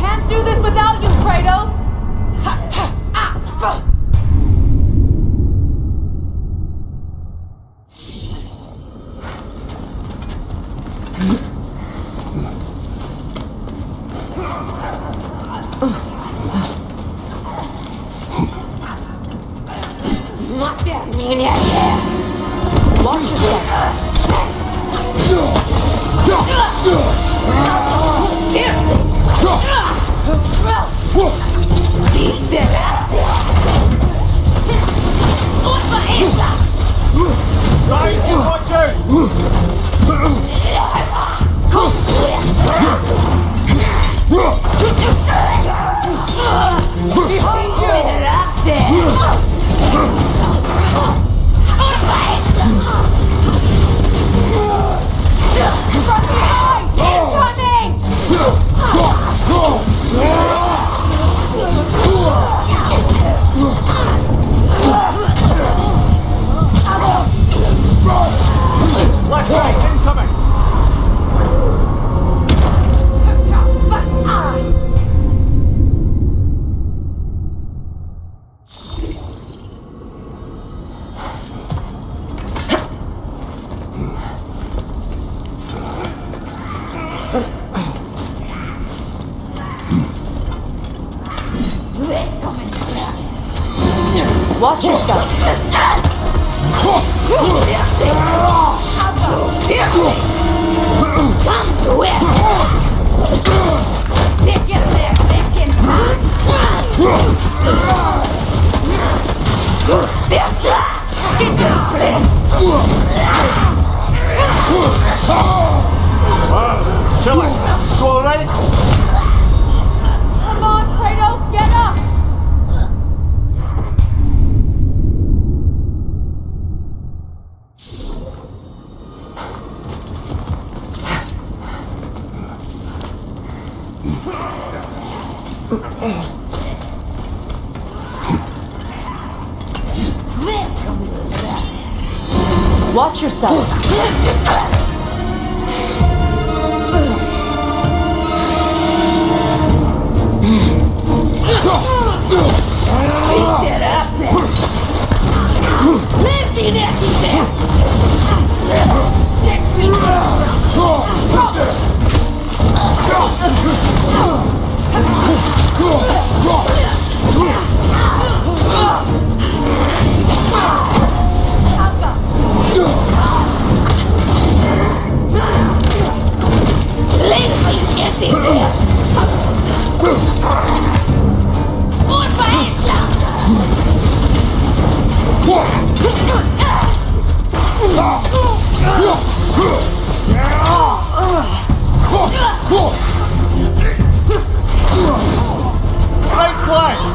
Can't do this without you, Kratos! Watch Right, you watch Left side, incoming! Watch yourself! Chill it! Go already? Come on, Kratos, get up! Watch yourself! Right flank!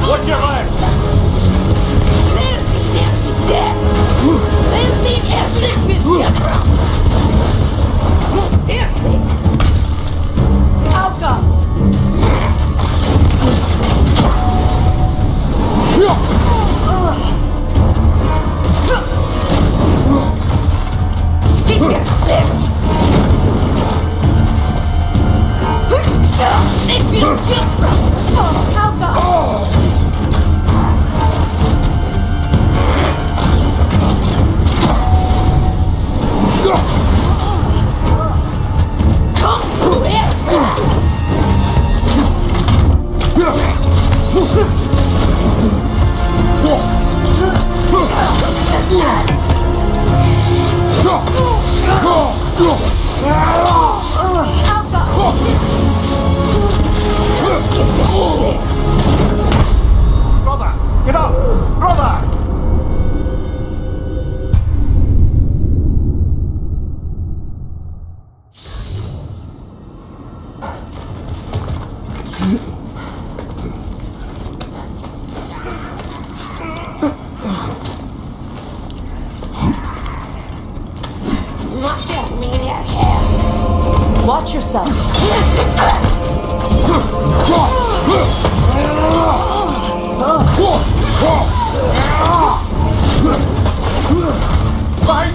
What's your right? What's your left? Brother! Get up! Brother! Watch yourself. Behind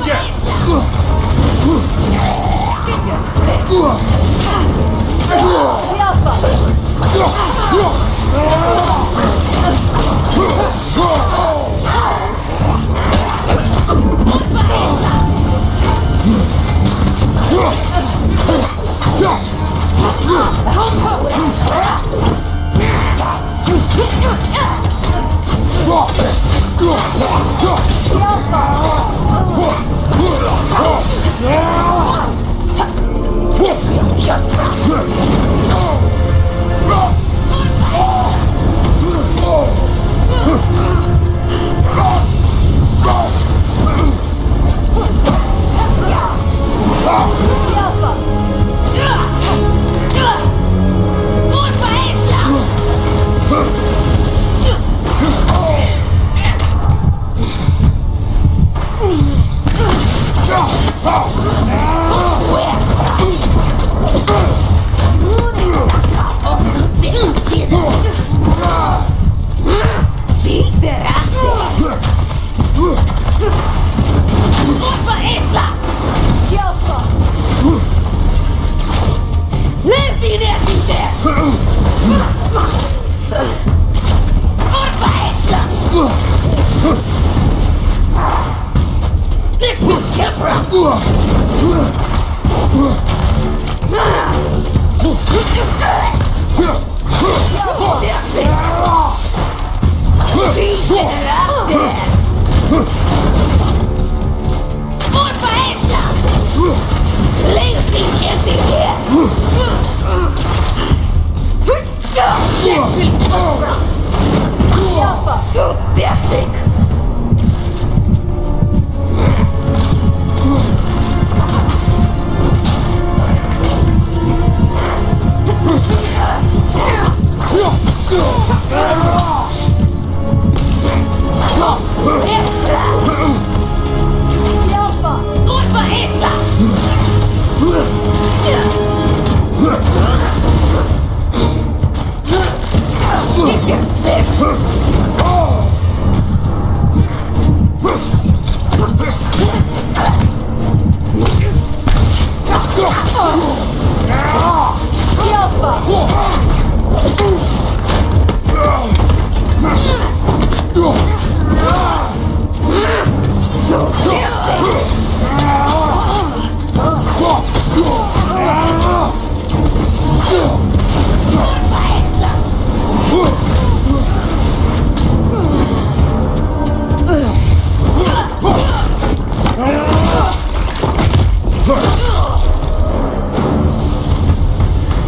Lengthy,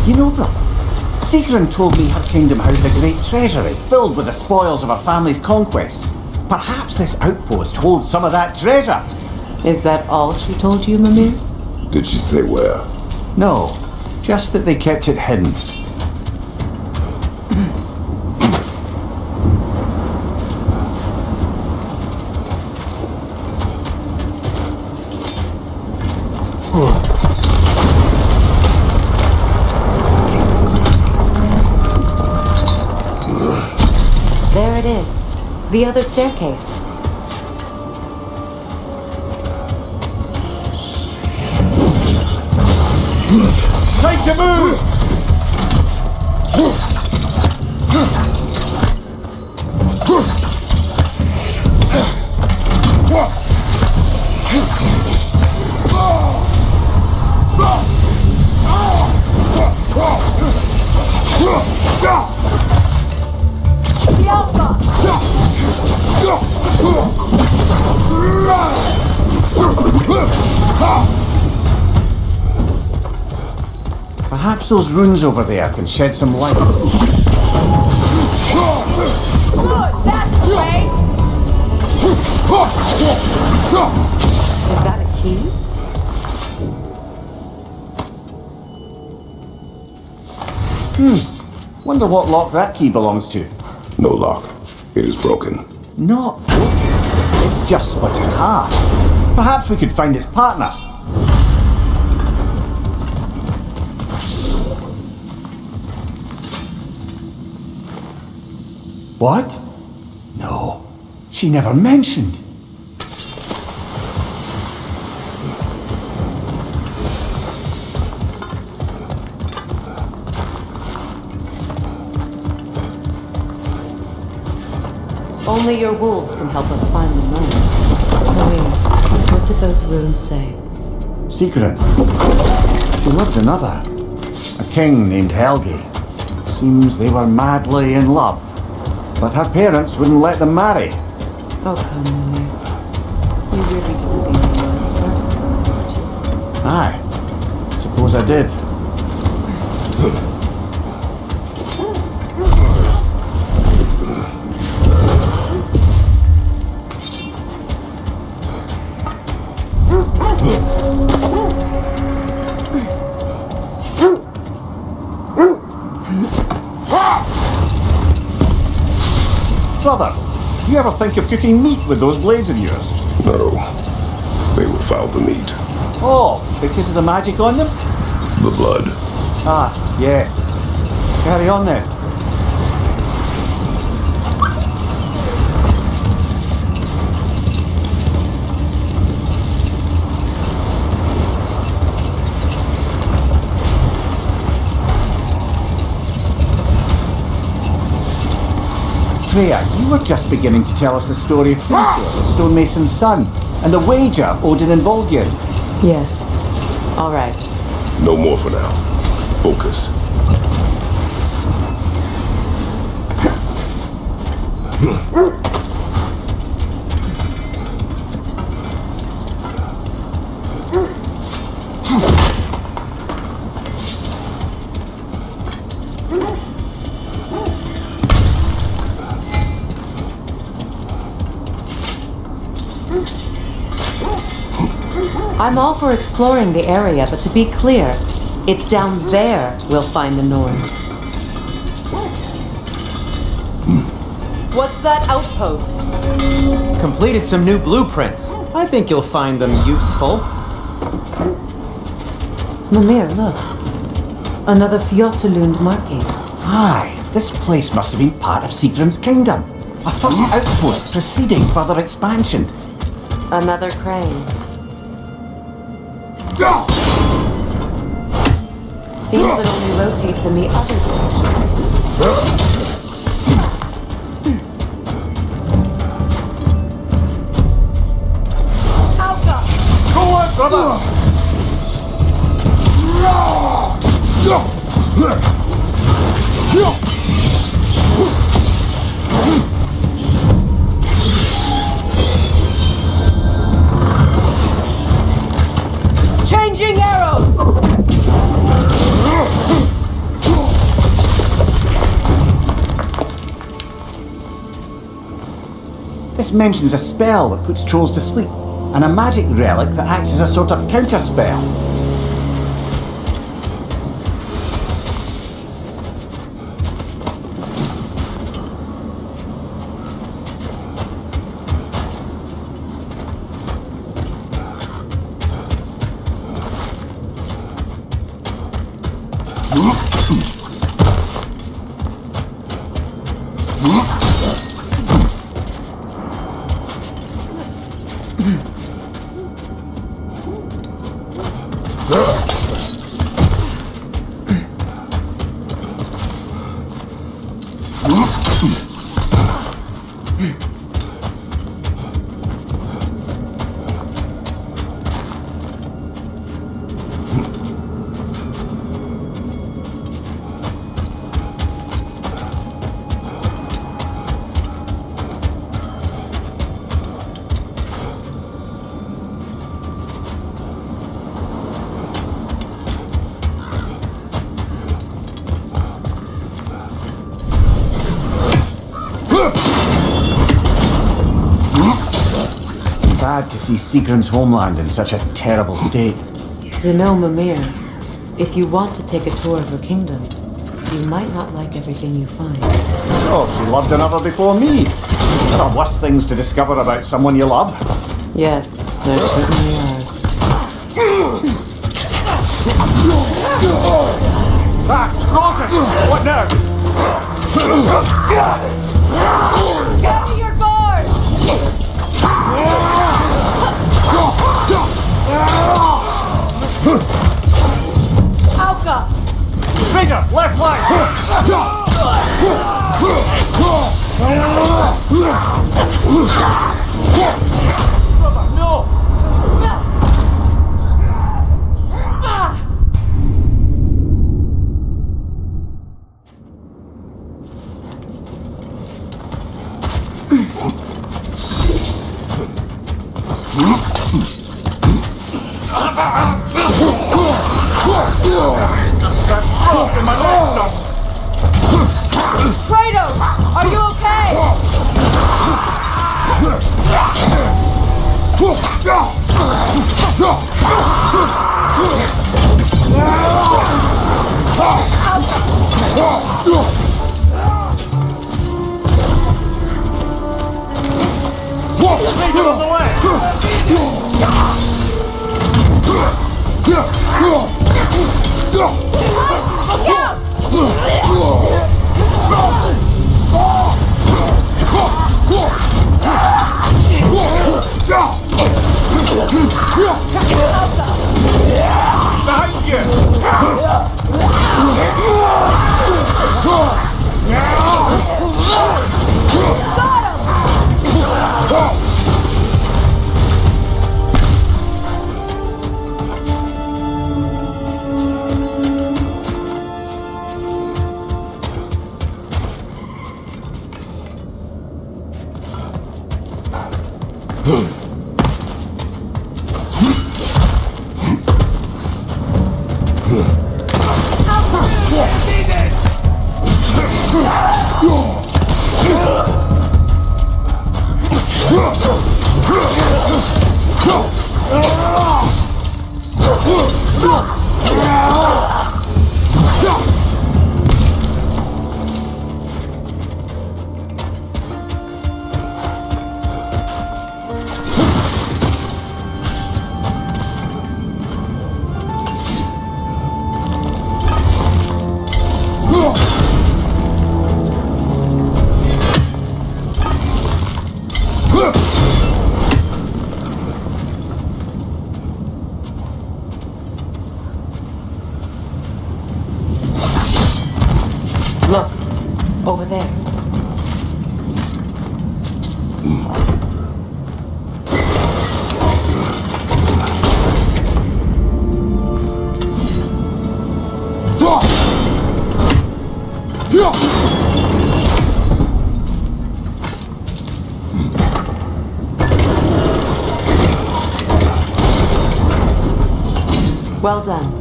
You know, brother, Sigrun told me her kingdom housed a great treasury filled with the spoils of her family's conquests. Perhaps this outpost holds some of that treasure. Is that all she told you, Mimir? Did she say where? No, just that they kept it hidden. There it is. The other staircase. Time to move! Perhaps those runes over there can shed some light. Good, that's the way! Is that a key? Wonder what lock that key belongs to. No lock. It is broken. Not broken. It's just split in half. Perhaps we could find its partner. What? No. She never mentioned. Only your wolves can help us find the moon. Wait, what did those runes say? Secret. She loved another. A king named Helgi. Seems they were madly in love. But her parents wouldn't let them marry. Oh, come on, you really didn't think you were the first, did you? Aye. Suppose I did. Brother, do you ever think of cooking meat with those blades of yours? No. They would foul the meat. Oh, because of the magic on them? The blood. Ah, yes. Carry on then. Freya, you were just beginning to tell us the story of Hrimthur, the stonemason's son, and the wager Odin involved you in. Yes. All right. No more for now. Focus. I'm all for exploring the area, but to be clear, it's down there we'll find the Norns. What's that outpost? Completed some new blueprints. I think you'll find them useful. Mimir, look. Another Fjotalund marking. Aye, this place must have been part of Sigrun's kingdom. A first outpost preceding further expansion. Another crane. seems it only rotates in the other direction. Go on, brother! Changing arrows! This mentions a spell that puts trolls to sleep, and a magic relic that acts as a sort of counter spell. Sad to see Seagram's homeland in such a terrible state. You know, Mimir, if you want to take a tour of her kingdom, you might not like everything you find. Oh, she loved another before me. There are worse things to discover about someone you love. Yes, there certainly are. Ah, closer! What now? Get to your guard! Alka! Trigger! Left leg! No! Kratos! Are you okay? Look out! Behind you! Over there. Well done.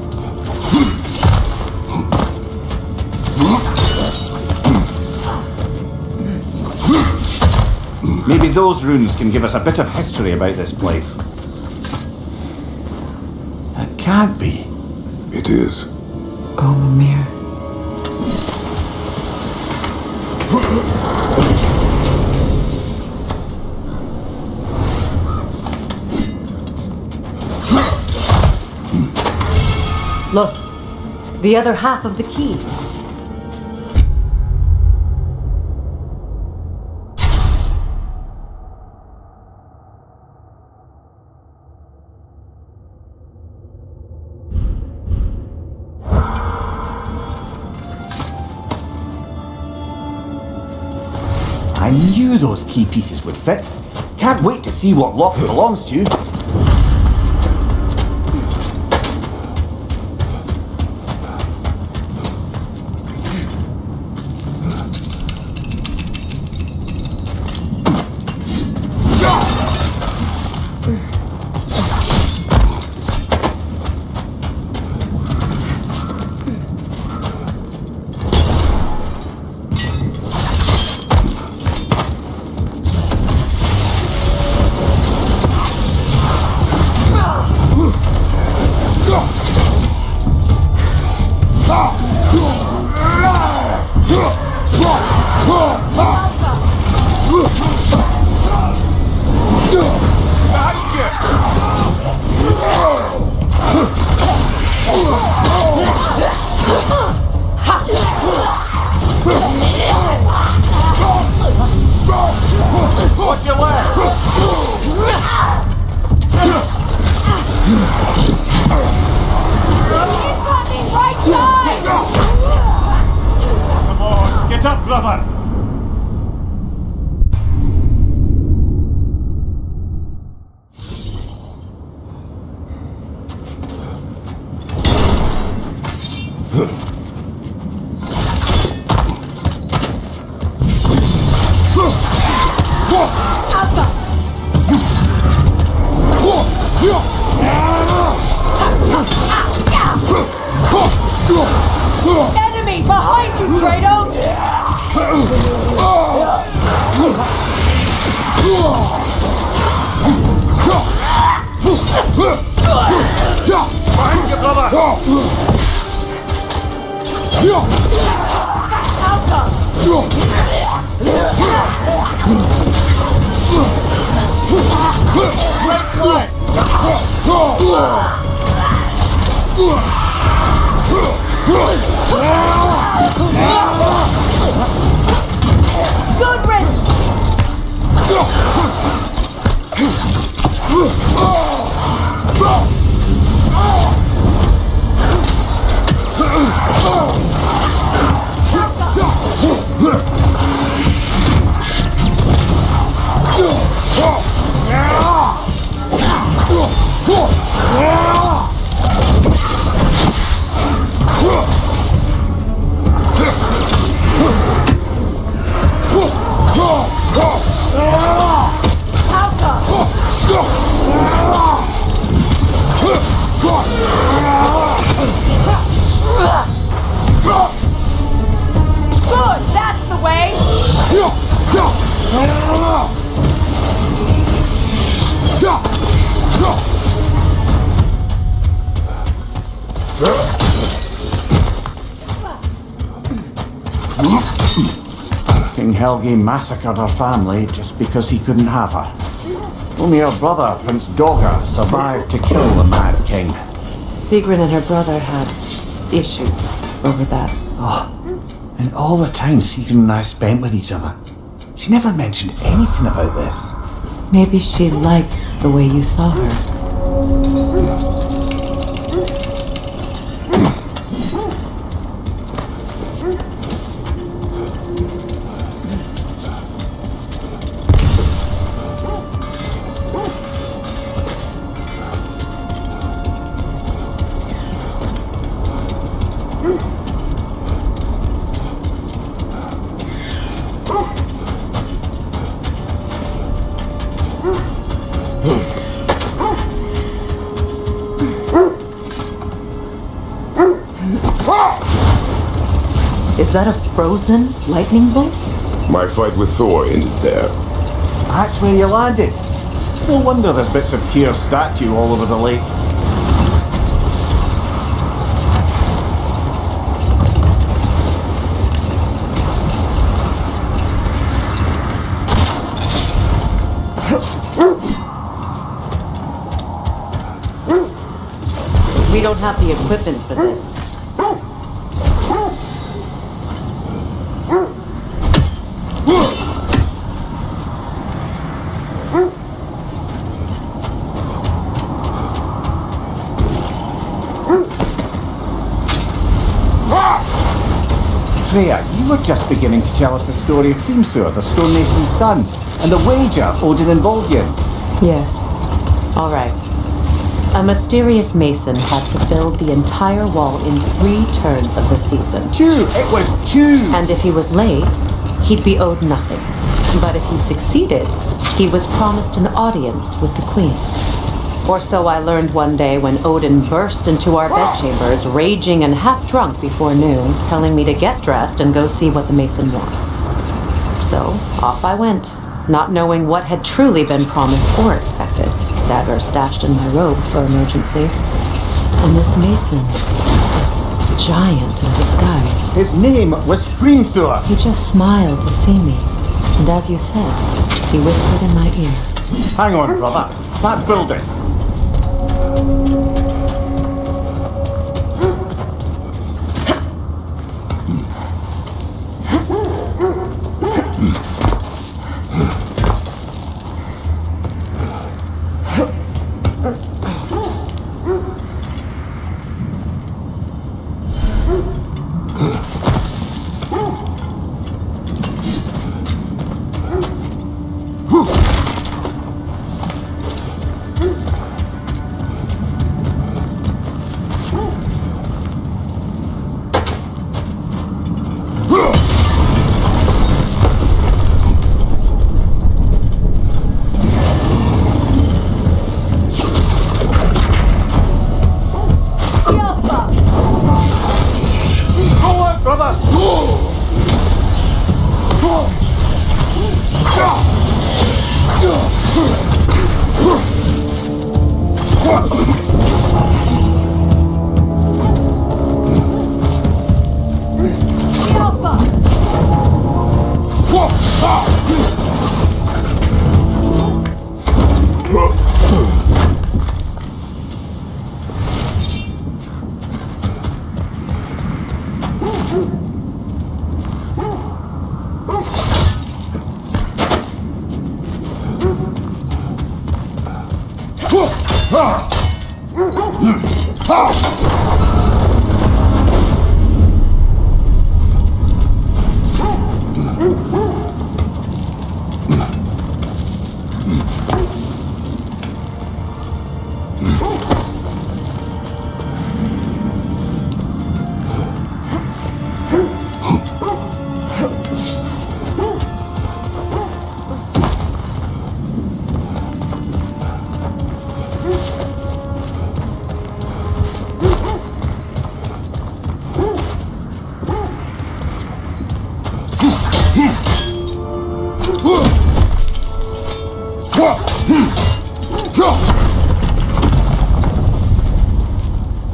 Maybe those runes can give us a bit of history about this place. It can't be. It is. Oh, Mimir. Look, the other half of the key. I knew those key pieces would fit. Can't wait to see what lock it belongs to. Watch your left! Right side! Come on, get up, brother! Enemy behind you, Radeon! Behind you, brother! Good riddance! Good, that's the way! King Helgi massacred her family just because he couldn't have her. Only her brother, Prince Dogger, survived to kill the Mad King. Sigrid and her brother had issues over that. Oh, and all the time Sigrid and I spent with each other. She never mentioned anything about this. Maybe she liked the way you saw her. that a frozen lightning bolt? My fight with Thor ended there. That's where you landed. No wonder there's bits of Tyr's statue all over the lake. We don't have the equipment for this. Freya, you were just beginning to tell us the story of Hrimthur, the stonemason's son, and the wager Odin involved you in. Yes. All right. A mysterious mason had to build the entire wall in 3 turns of the season. It was 2! And if he was late, he'd be owed nothing. But if he succeeded, he was promised an audience with the queen. Or so I learned one day when Odin burst into our bedchambers, raging and half-drunk before noon, telling me to get dressed and go see what the mason wants. So, off I went, not knowing what had truly been promised or expected. Dagger stashed in my robe for emergency. And this mason, this giant in disguise. His name was Hrimthur! He just smiled to see me. And as you said, he whispered in my ear. Hang on, brother. That building.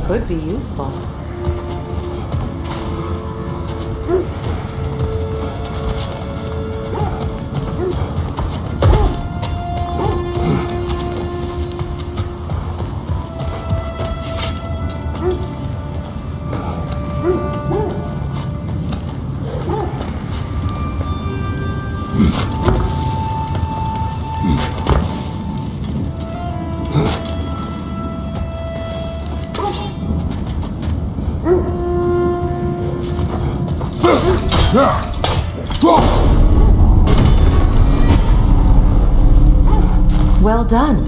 Could be useful. Well done.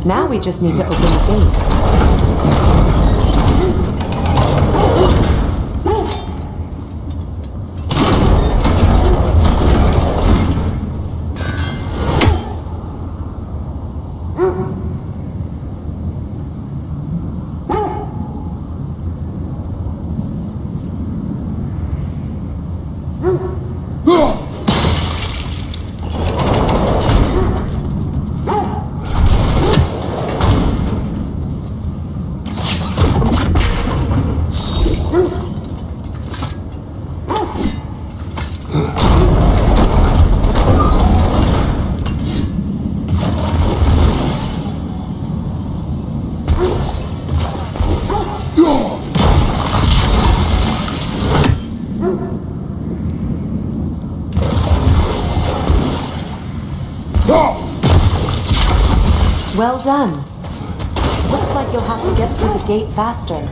Now we just need to open the gate. Well done. Looks like you'll have to get through the gate faster.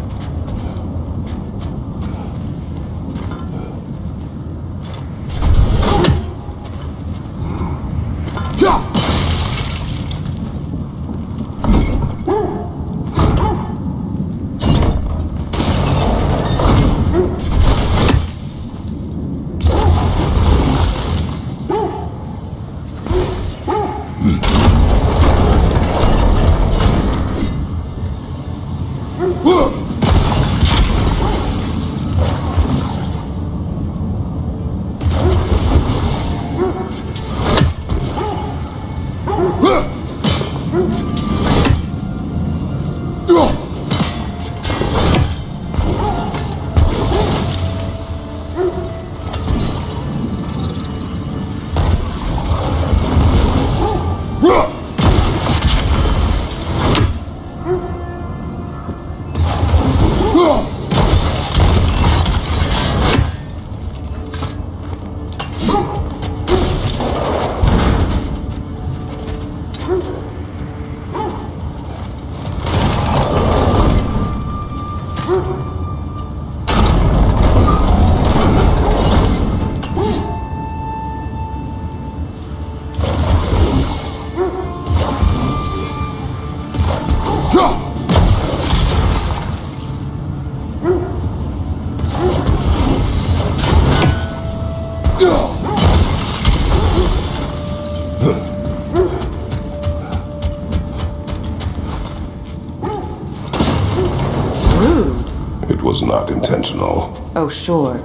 It was not intentional. Oh, sure.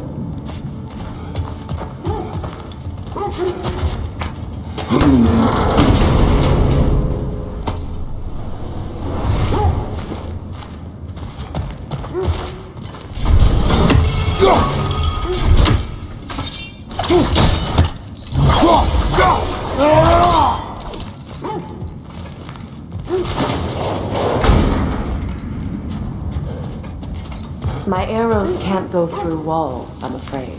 My arrows can't go through walls, I'm afraid.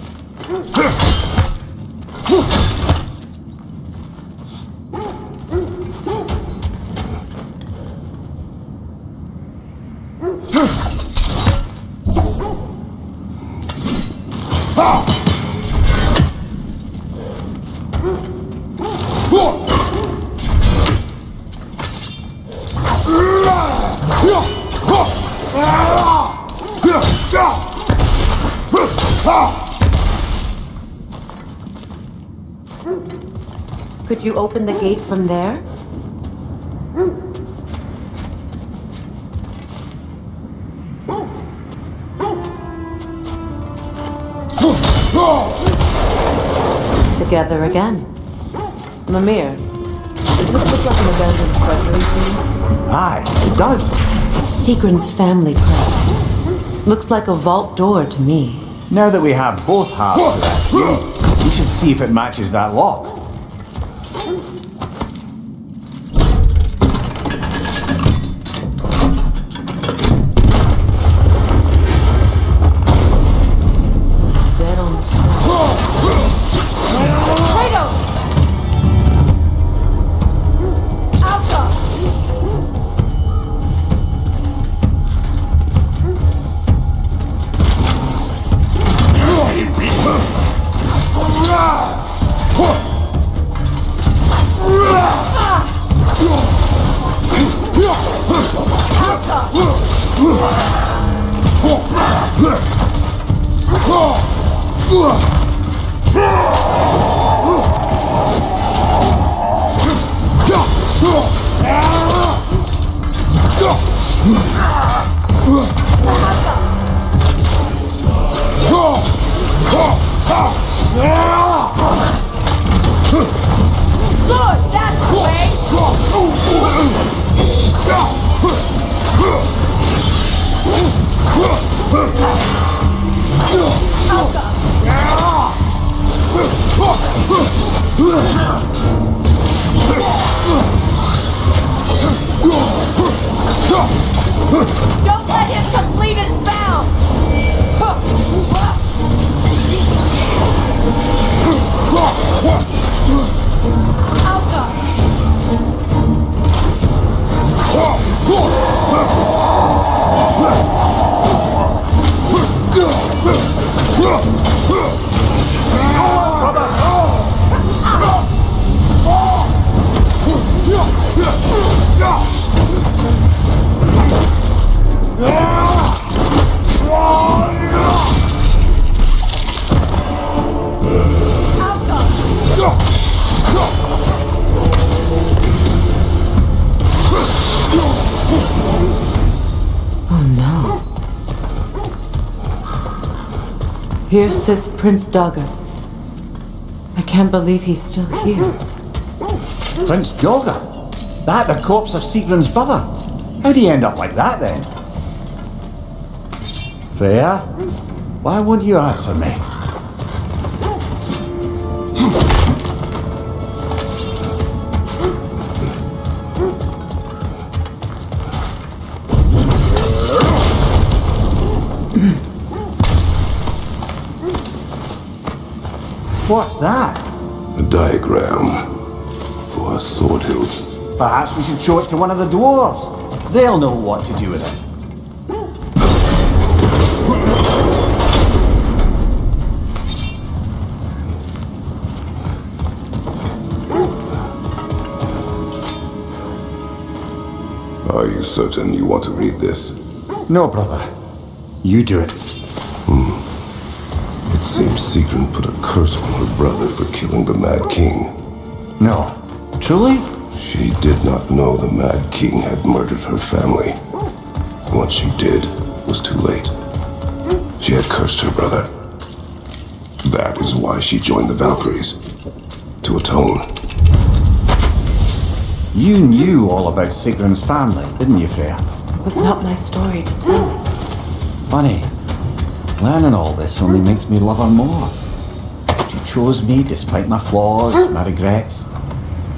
Could you open the gate from there? Together again. Mimir, does this look like an abandoned treasury to you? Aye, it does. It's Seagrin's family crest. Looks like a vault door to me. Now that we have both halves of that key, we should see if it matches that lock. Dead on the floor. Kratos! Alpha! Good, that's the way! Don't let him complete his bound! Alpha! no. Here sits Prince Dagger. I can't believe he's still here. Prince Dagger? That the corpse of Sigrun's brother? How'd he end up like that then? Freya? Why won't you answer me? What's that? A diagram for a sword hilt. Perhaps we should show it to one of the dwarves. They'll know what to do with it. Are you certain you want to read this? No, brother. You do it. It seems Sigrun put a curse on her brother for killing the Mad King. No. Truly? She did not know the Mad King had murdered her family. What she did was too late. She had cursed her brother. That is why she joined the Valkyries. To atone. You knew all about Sigrun's family, didn't you, Freya? It was not my story to tell. Funny. Learning all this only makes me love her more. She chose me despite my flaws, my regrets.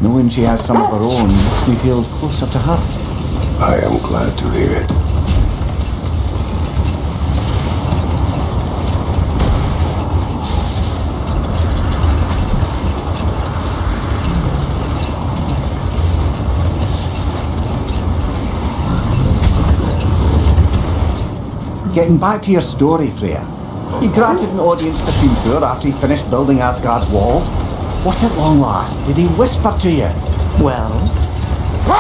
Knowing she has some of her own makes me feel closer to her. I am glad to hear it. Getting back to your story, Freya. You granted an audience to Fimbulgur after he finished building Asgard's wall. What at long last did he whisper to you? Well,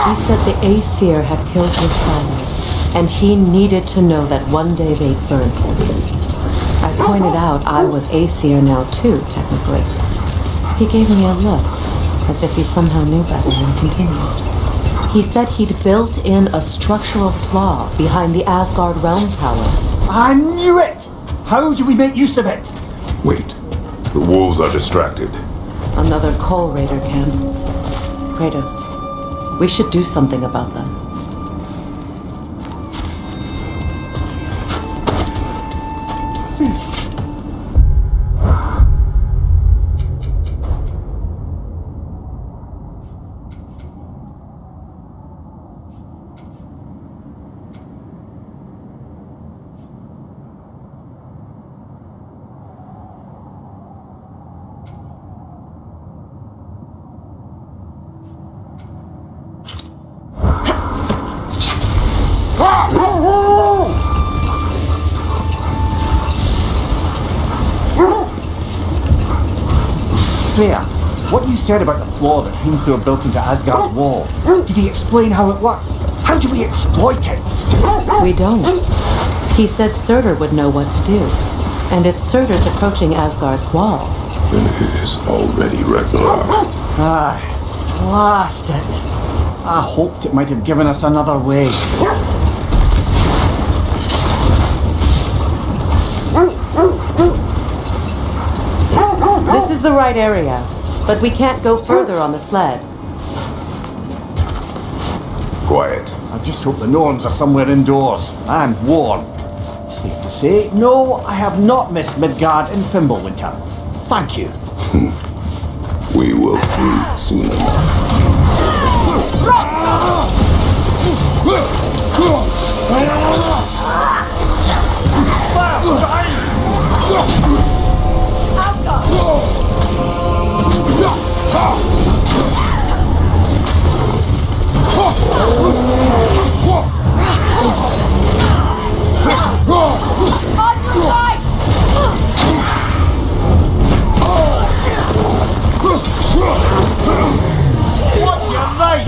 he said the Aesir had killed his family, and he needed to know that one day they'd burn for it. I pointed out I was Aesir now too, technically. He gave me a look, as if he somehow knew better and continued. He said he'd built in a structural flaw behind the Asgard Realm Tower. I knew it! How do we make use of it? Wait. The wolves are distracted. Another Coal Raider camp. Kratos, we should do something about them. Freya, what you said about the flaw that Hrimthur built into Asgard's wall, did he explain how it works? How do we exploit it? We don't. He said Surtur would know what to do. And if Surtur's approaching Asgard's wall... Then it is already Ragnarok. Aye, blast it. I hoped it might have given us another way. This is the right area, but we can't go further on the sled. Quiet. I just hope the gnomes are somewhere indoors and warm. Safe to say, no, I have not missed Midgard and Fimbulwinter. Thank you. We will see soon enough. What's your right?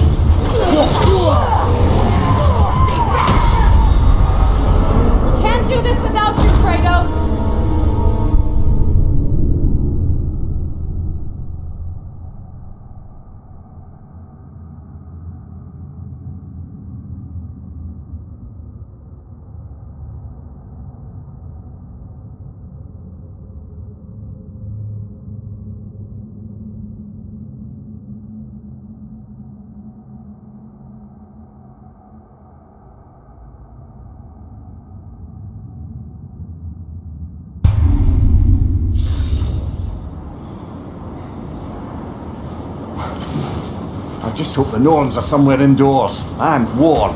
just hope the Norns are somewhere indoors and warm.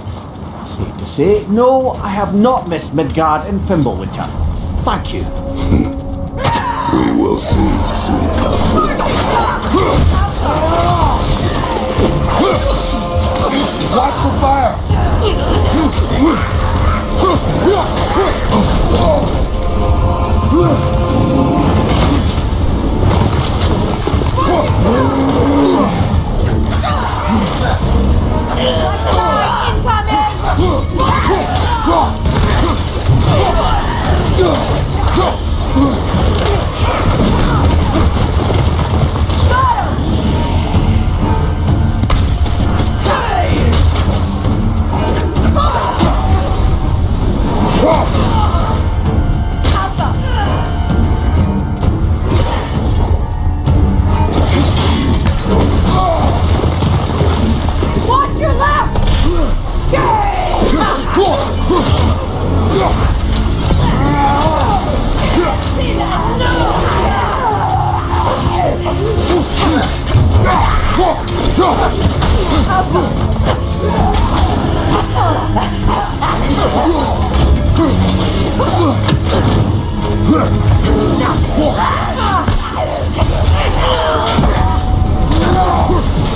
Safe to say, no, I have not missed Midgard and Fimbulwinter. Thank you. We will see soon enough. Watch the fire! Watch your left!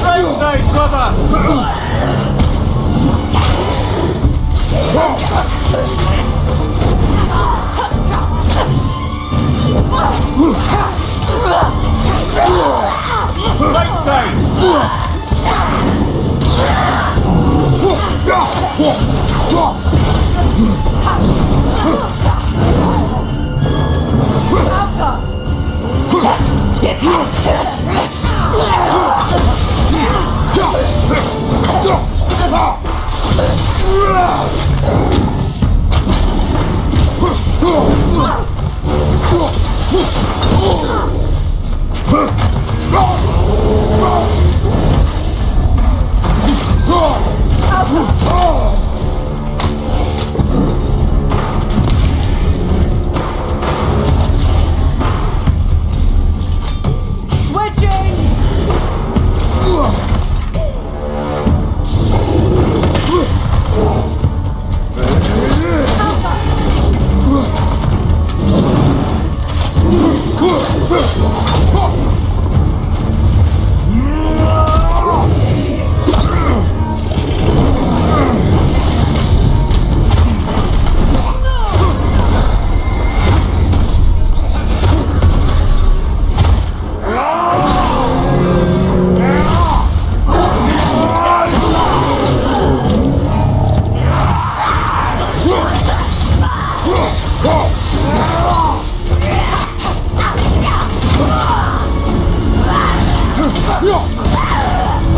Right side, brother! Right side!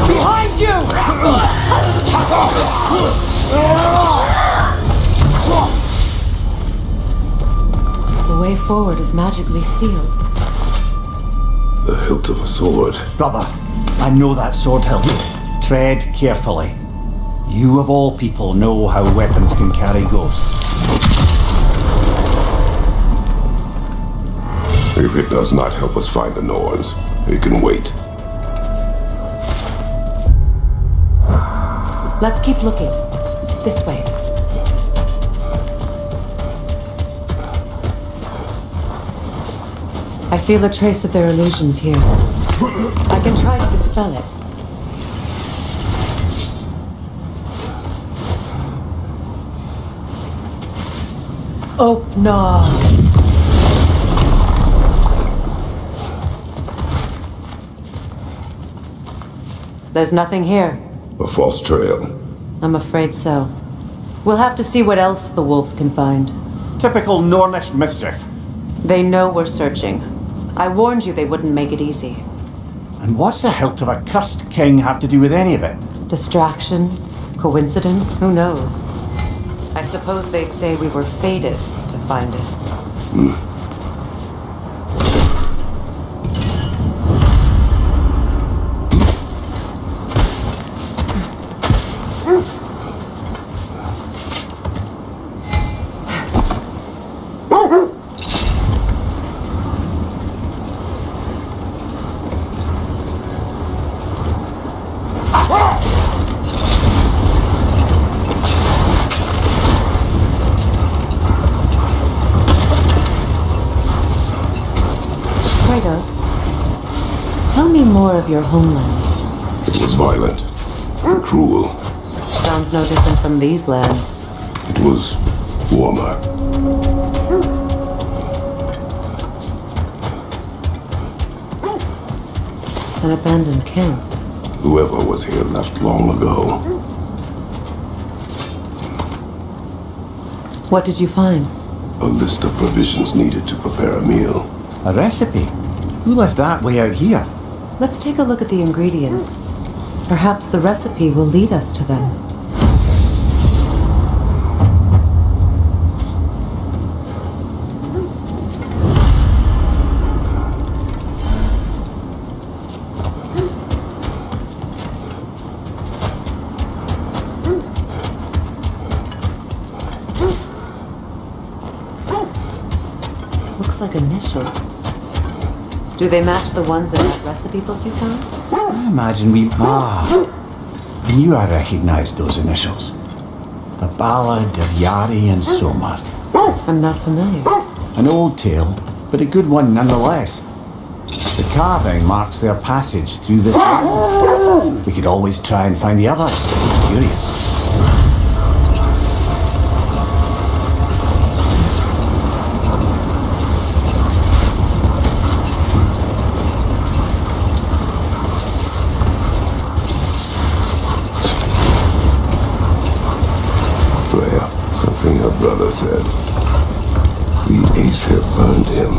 Behind you! The way forward is magically sealed. The hilt of a sword. Brother, I know that sword hilt. Tread carefully. You of all people know how weapons can carry ghosts. If it does not help us find the Norns, it can wait. Let's keep looking. This way. I feel a trace of their illusions here. I can try to dispel it. Oh, no. There's nothing here. A false trail. I'm afraid so. We'll have to see what else the wolves can find. Typical Nornish mischief. They know we're searching. I warned you they wouldn't make it easy. And what's the hilt of a cursed king have to do with any of it? Distraction? Coincidence? Who knows? I suppose they'd say we were fated to find it. tour of your homeland. It was violent and cruel. Sounds no different from these lands. It was warmer. An abandoned camp. Whoever was here left long ago. What did you find? A list of provisions needed to prepare a meal. A recipe? Who left that way out here? Let's take a look at the ingredients. Perhaps the recipe will lead us to them. Looks like initials. Do they match the ones in that recipe book you found? I imagine we... I knew I recognized those initials. The Ballad of Yari and Somar. I'm not familiar. An old tale, but a good one nonetheless. The carving marks their passage through this land. We could always try and find the others. Curious. Something her brother said. The Aesir burned him.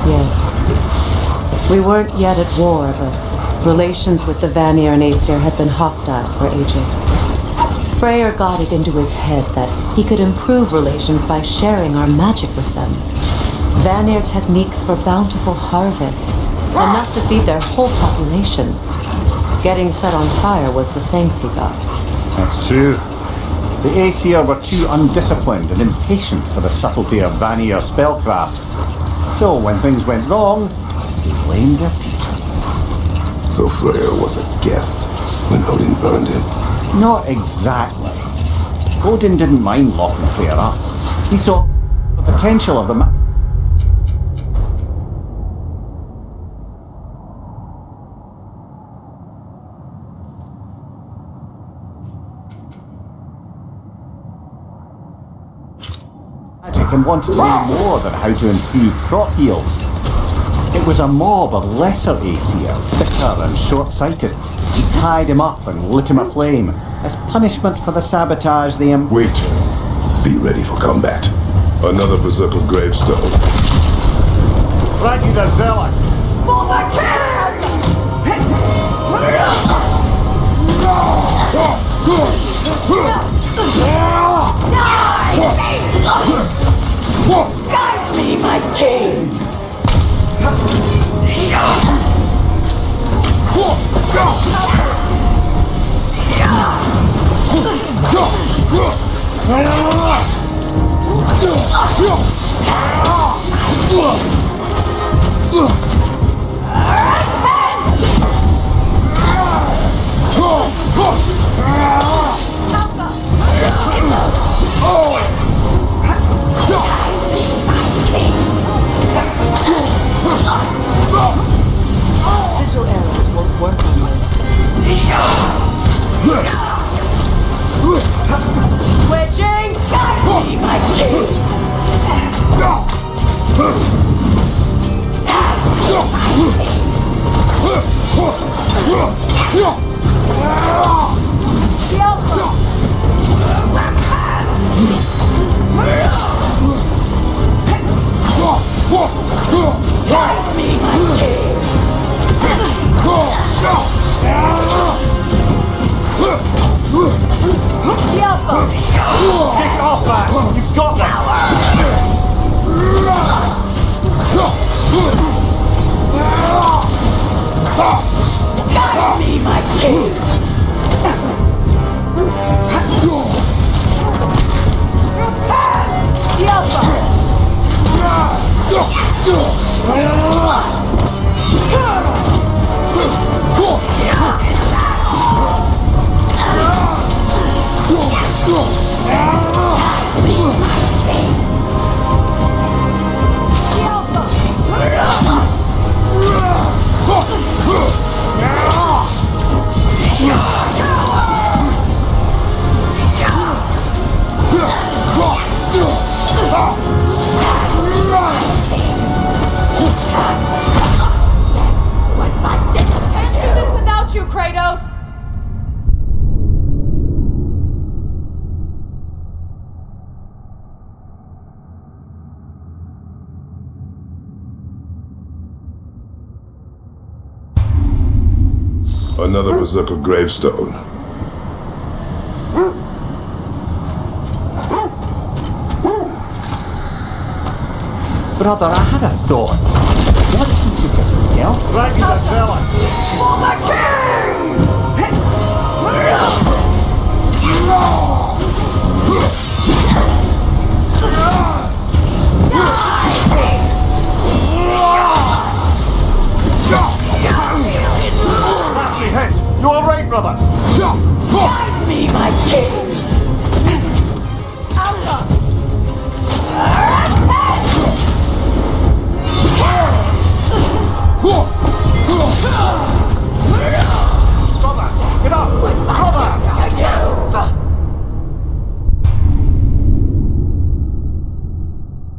Yes. We weren't yet at war, but relations with the Vanir and Aesir had been hostile for ages. Freyr got it into his head that he could improve relations by sharing our magic with them. Vanir techniques for bountiful harvests, enough to feed their whole population. Getting set on fire was the thanks he got. That's true. The Aesir were too undisciplined and impatient for the subtlety of Vanir spellcraft. So when things went wrong, they blamed their teacher. So Freyr was a guest when Odin burned him? Not exactly. Odin didn't mind locking Freyr up. He saw the potential of the and wanted to know more than how to improve crop yields. It was a mob of lesser Aesir, bitter and short-sighted, who tied him up and lit him aflame as punishment for the sabotage they Wait. Be ready for combat. Another Berserker gravestone. Frankie the Zealous! For the king! Guide me, my king! Sigil arrows won't work on Switching! Guide me, my king! Guide me, my king! Kick off that! You've got Guide me, my king! Another Berserker gravestone. Brother, I had a thought. What if you took a stealth? Right, you fella. For the king! Nasty hit. You all right, brother? Guide me, my king! Brother, get up! Brother!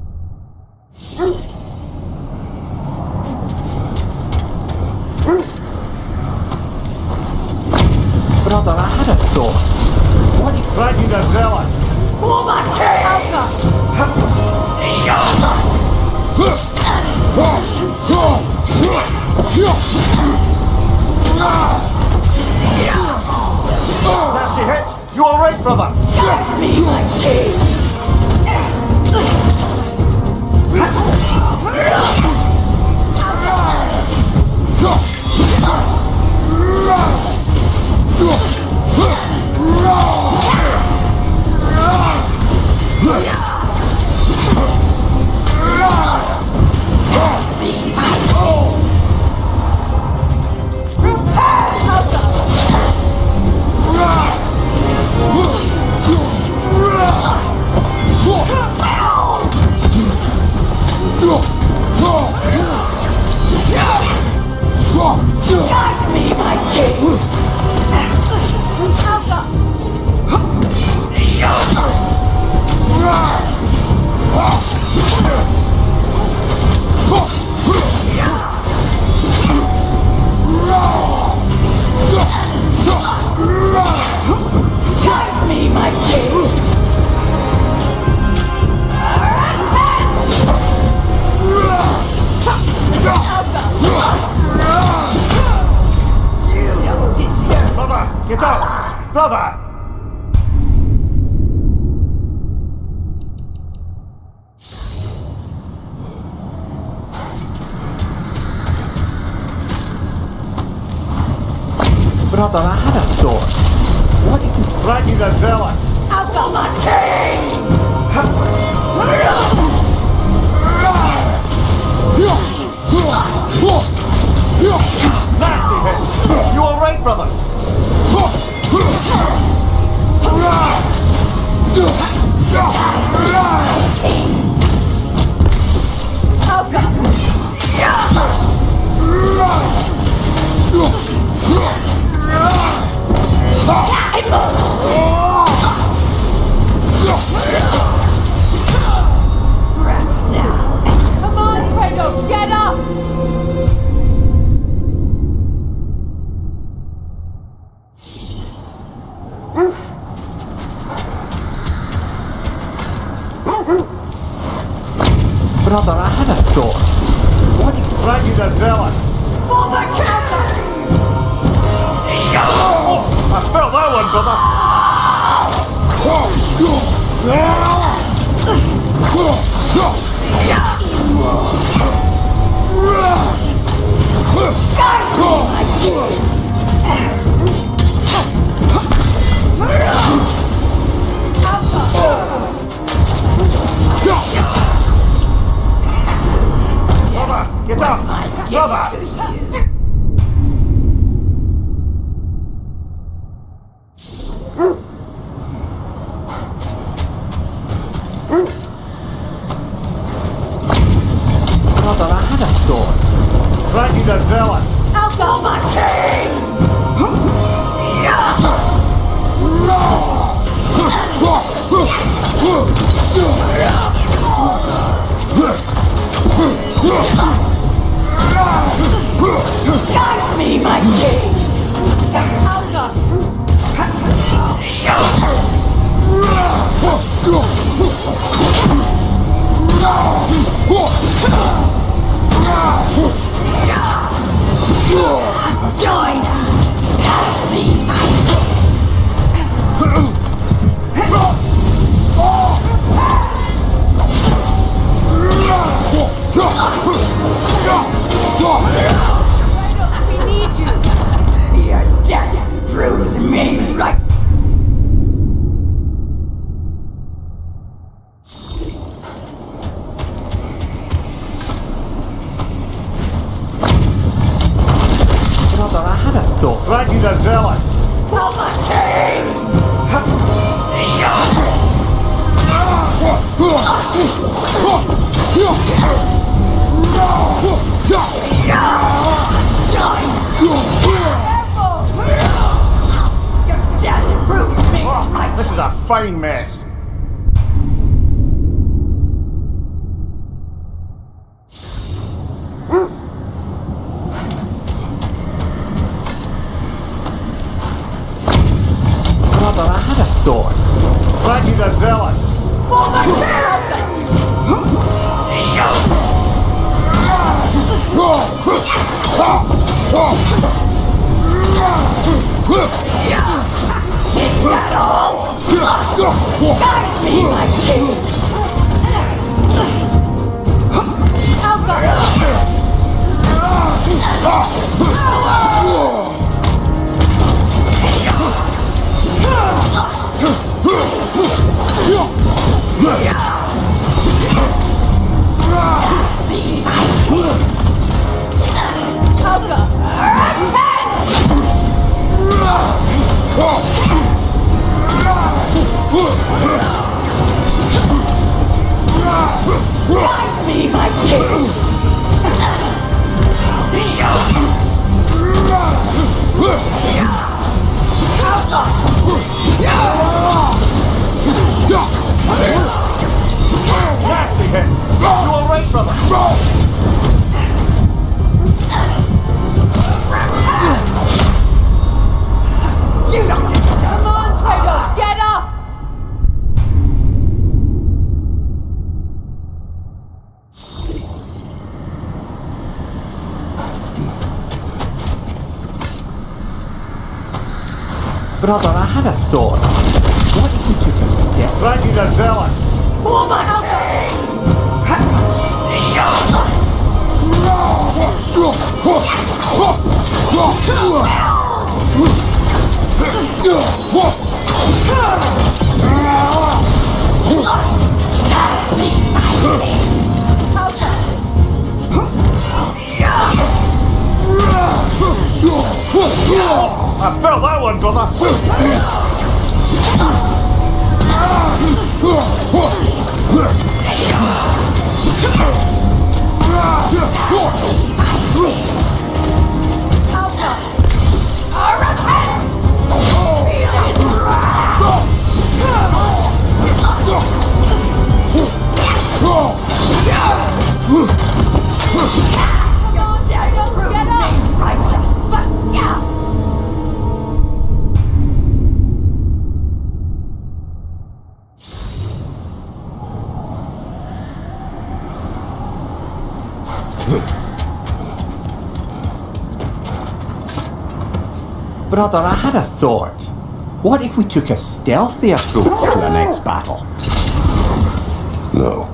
Brother, I had a thought. What if Ragnar the Zealous? For the king! Nasty hit! You all right, brother? Guide me, my king! Guide me, my king! Guide me, my king! Brother, get up! Brother! Brother, I had a thought. What if you Ragnar the Zealous? For the king! Nasty hit! You all right, brother? Rest now. Come on, Kratos, get up! Brother, I had a thought. What if Ragnar the Zealous? For the king! I felt that one, brother. Brother, get up! Brother! Brother, I had a thought. Ragnar the Zealous. For the king! Guide me, my king! Join us! We need you. Your death proves me right. Brother, I had a thought. Right, you the zealot. This is a fine mess. Brother, I had a thought. Right, you the zealot. Come on, Kratos, get up! Brother, I had a thought. What if we took a step? Right, you the zealot. I felt that one, brother. Brother, I had a thought. What if we took a stealthy approach to the next battle? No.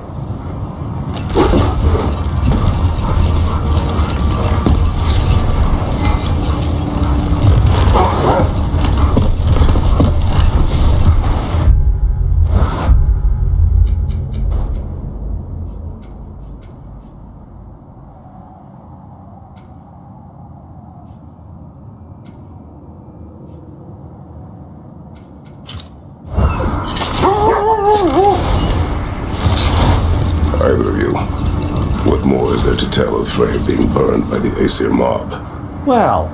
Either of you, what more is there to tell of Frey being burned by the Aesir mob? Well,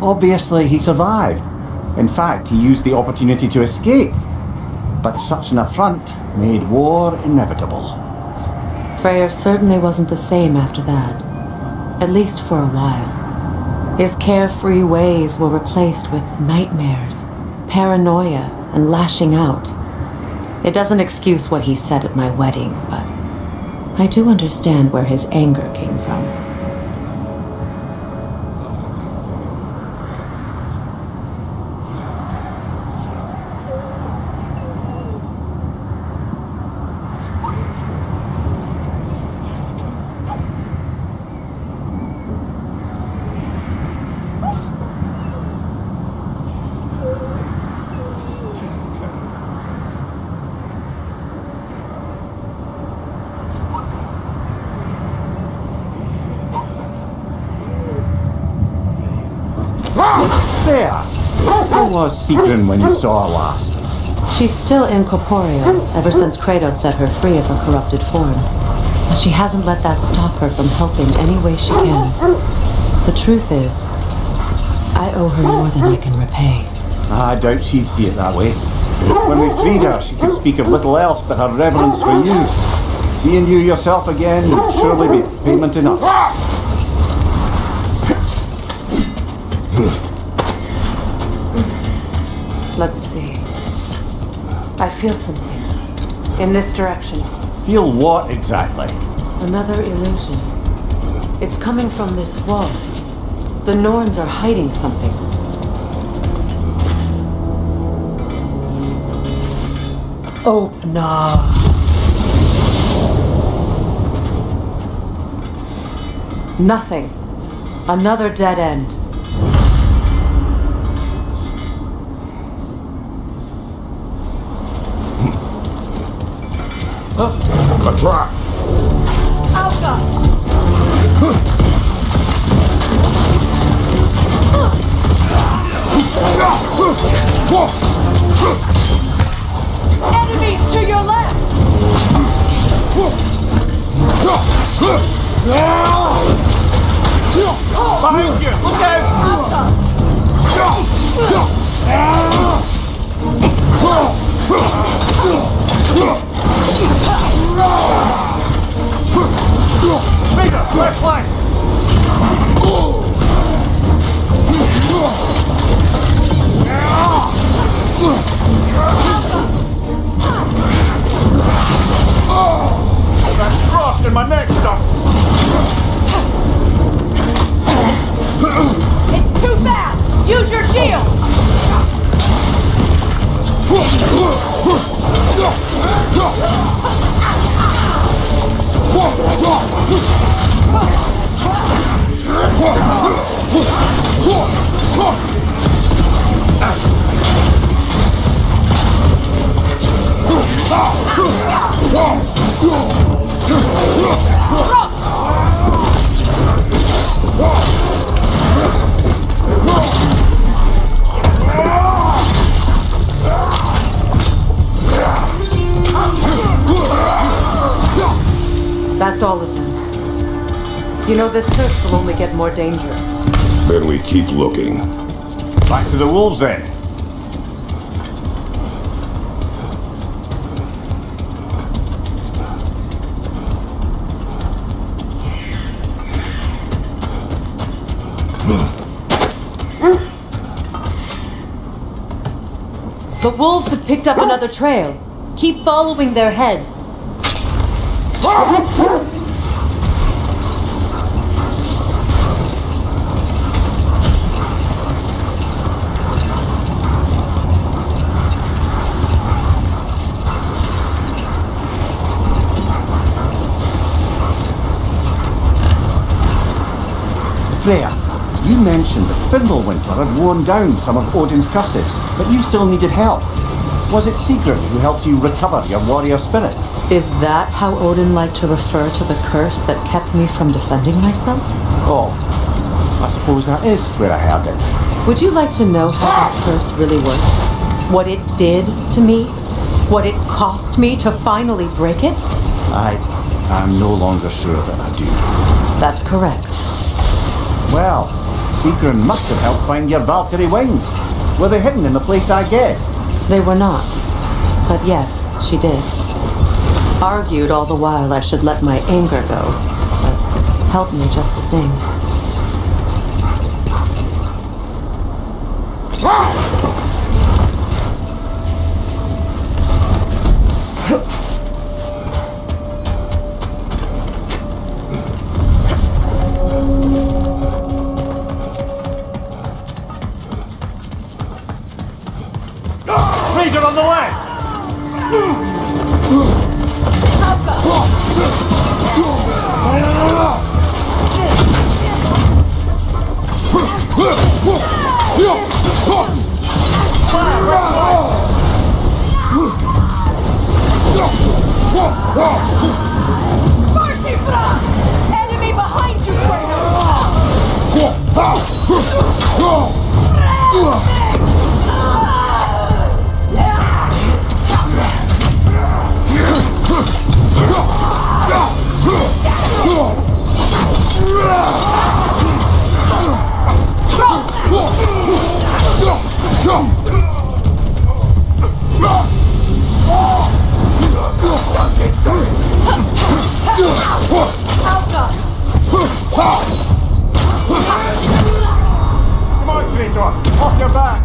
obviously he survived. In fact, he used the opportunity to escape. But such an affront made war inevitable. Freyr certainly wasn't the same after that. At least for a while. His carefree ways were replaced with nightmares, paranoia, and lashing out. It doesn't excuse what he said at my wedding, but I do understand where his anger came from. Freya! How was Sigrun when you saw her last? She's still incorporeal, ever since Kratos set her free of her corrupted form. But she hasn't let that stop her from helping any way she can. The truth is, I owe her more than I can repay. I doubt she'd see it that way. When we freed her, she could speak of little else but her reverence for you. Seeing you yourself again would surely be payment enough. Let's see. I feel something. In this direction. Feel what exactly? Another illusion. It's coming from this wall. The Norns are hiding something. Oh, no. Nothing. Another dead end. A trap! Enemies to your left! Behind you! Look Vega, left flank! That's frost in my neck stuff! It's too fast! Use your shield! That's all of them. You know, this search will only get more dangerous. Then we keep looking. Back to the wolves then. The wolves have picked up another trail. Keep following their heads. Freya, you mentioned that Fimbulwinter had worn down some of Odin's curses, but you still needed help. Was it Sigurd who helped you recover your warrior spirit? Is that how Odin liked to refer to the curse that kept me from defending myself? Oh, I suppose that is where I heard it. Would you like to know how that curse really worked? What it did to me? What it cost me to finally break it? I'm no longer sure that I do. That's correct. Well, Sigrun must have helped find your Valkyrie wings. Were they hidden in the place I guessed? They were not. But yes, she did. Argued all the while I should let my anger go, but helped me just the same. Raider on the way! Enemy behind you, Come on, Kratos! Off your back!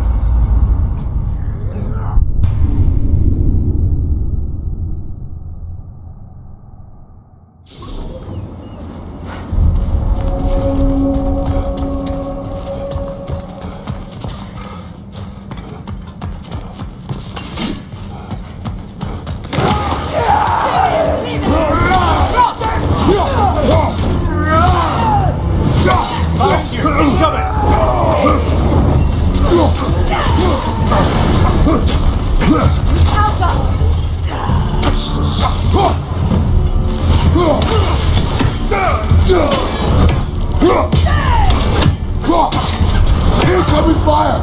Incoming fire!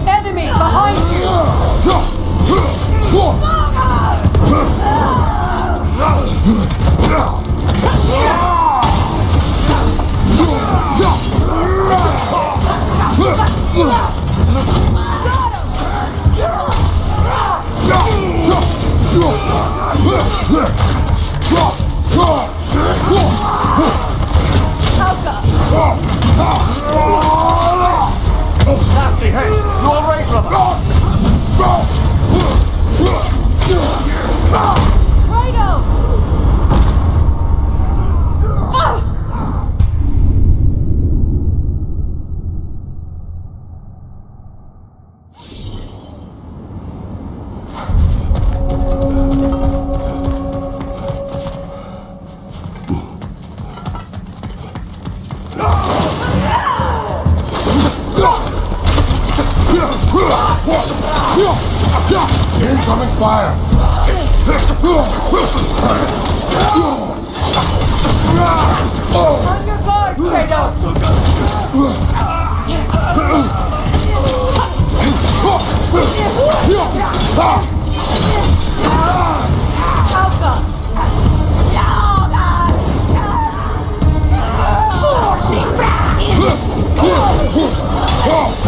Enemy behind Nasty hit! You alright, brother? Radeon! Incoming fire! On your guard, Radeon!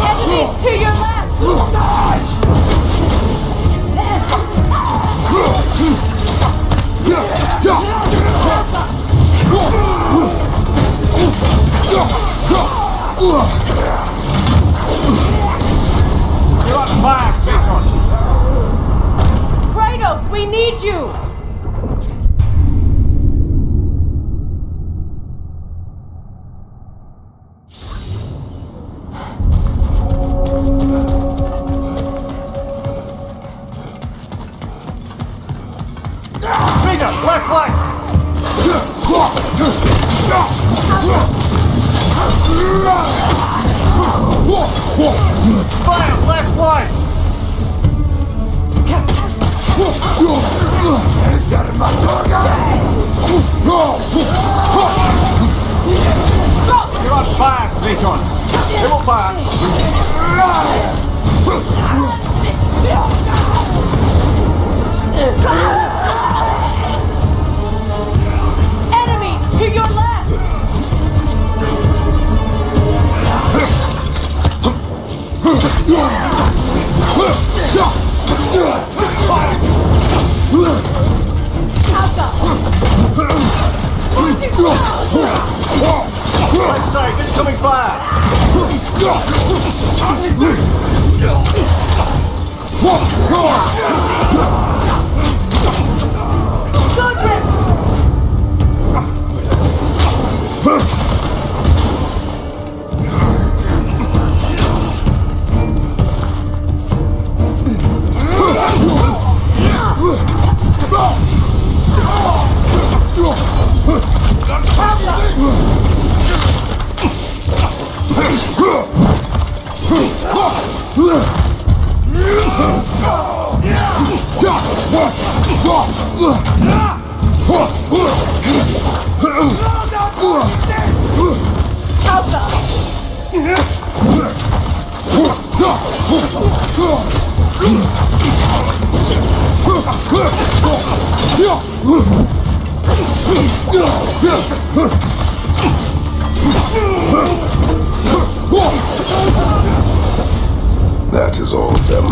Enemies to your left! You're up fire, Kratos! Kratos, we need you! Freedom! Left flank! Fire! Left flank! You're on fire, Kratos! They will fire! Enemies to your left! Left side, incoming fire! That is all of them.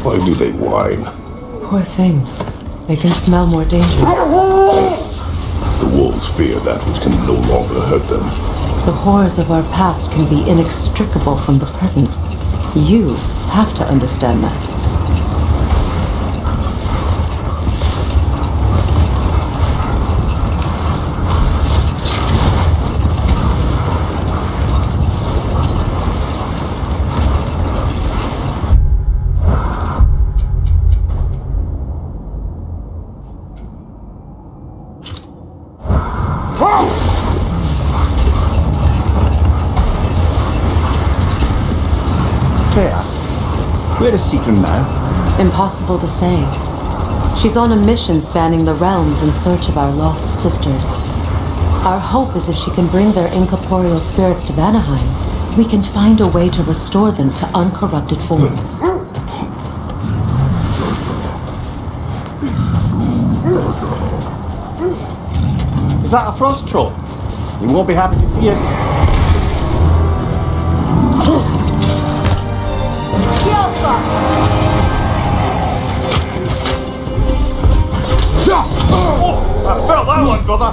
Why do they whine? Poor things. They can smell more danger. The wolves fear that which can no longer hurt them. The horrors of our past can be inextricable from the present. You have to understand that. Where is Seacrum now? Impossible to say. She's on a mission spanning the realms in search of our lost sisters. Our hope is if she can bring their incorporeal spirits to Vanaheim, we can find a way to restore them to uncorrupted forms. Is that a frost troll? He won't be happy to see us. Oh, I felt that one, brother.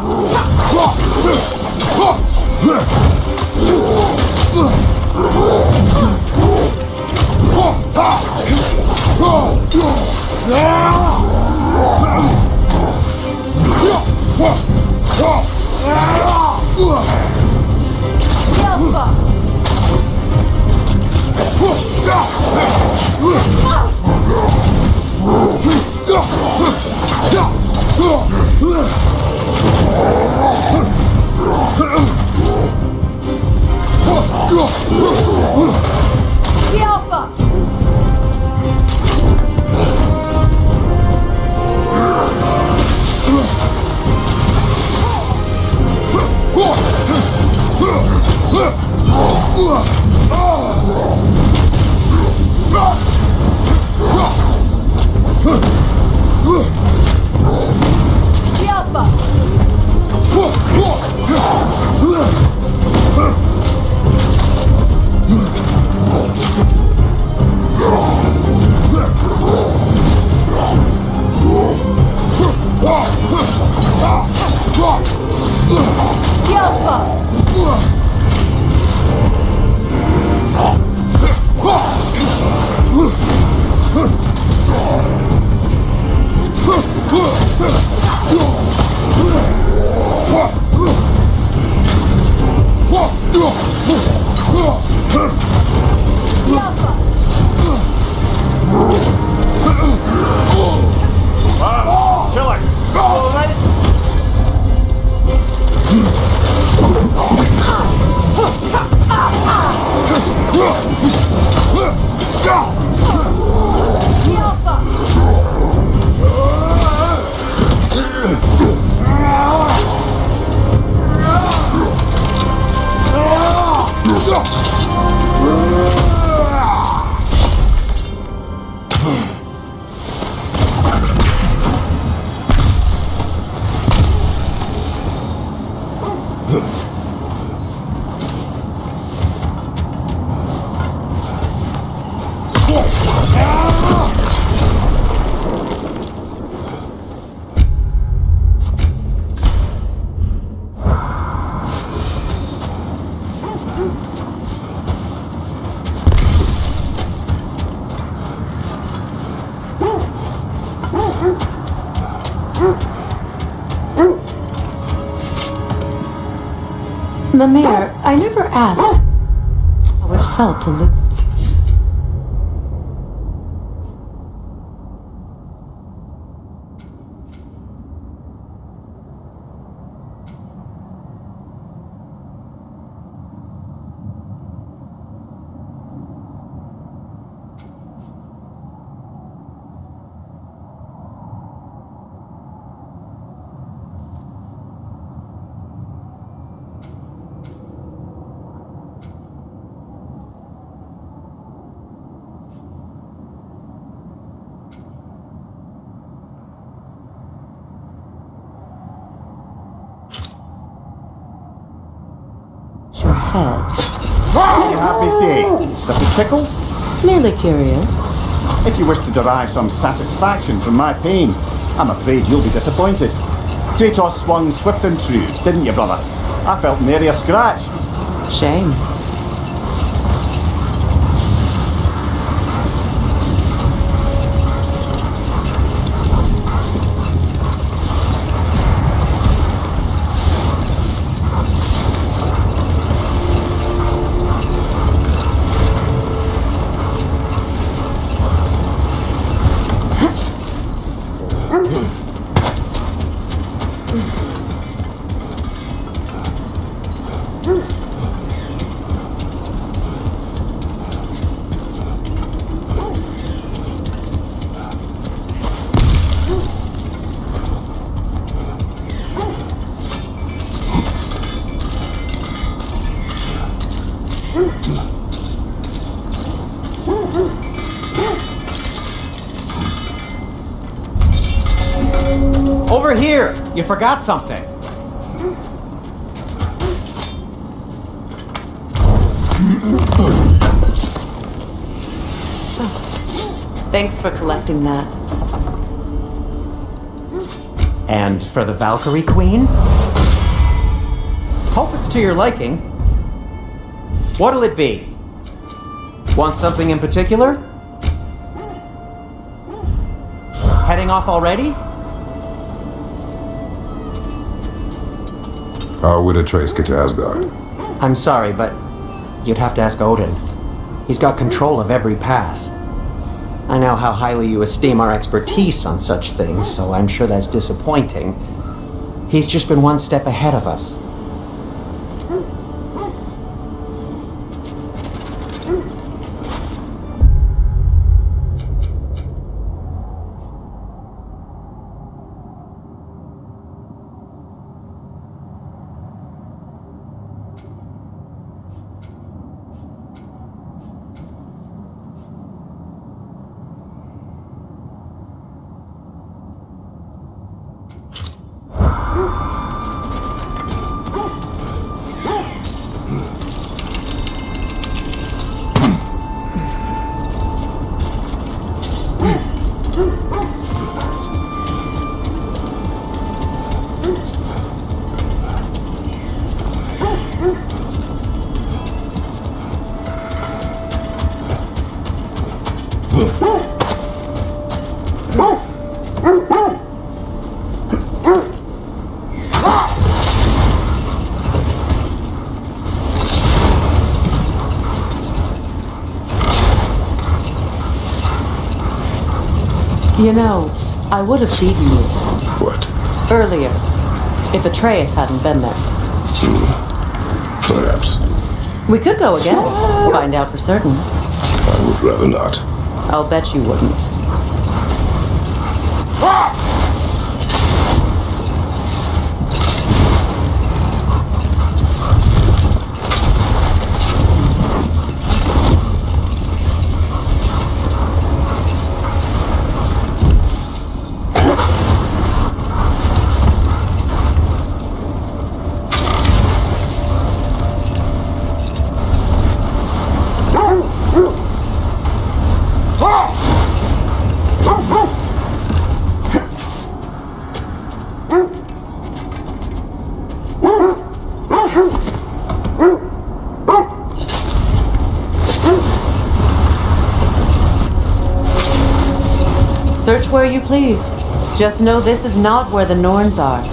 Mimir, I never asked how it felt to live. Your head. You happy, say? Does it tickle? Merely curious. If you wish to derive some satisfaction from my pain, I'm afraid you'll be disappointed. Kratos swung swift and true, didn't you, brother? I felt nary a scratch. Shame. Over here! You forgot something. Thanks for collecting that. And for the Valkyrie Queen? Hope it's to your liking. What'll it be? Want something in particular? Heading off already? How would Atreus get to Asgard? I'm sorry, but you'd have to ask Odin. He's got control of every path. I know how highly you esteem our expertise on such things, so I'm sure that's disappointing. He's just been one step ahead of us. You know, I would have beaten you. What? Earlier, if Atreus hadn't been there. Perhaps. We could go again. Find out for certain. I would rather not. I'll bet you wouldn't. Search where you please. Just know this is not where the Norns are.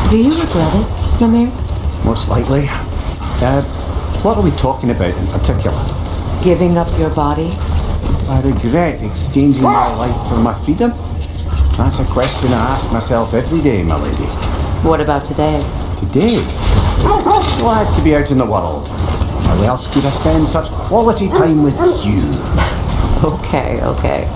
Do you regret it, Namir? Most likely. What are we talking about in particular? Giving up your body? I regret exchanging my life for my freedom? That's a question I ask myself every day, my lady. What about today? Today? Glad to be out in the world. How else could I spend such quality time with you? Okay, okay.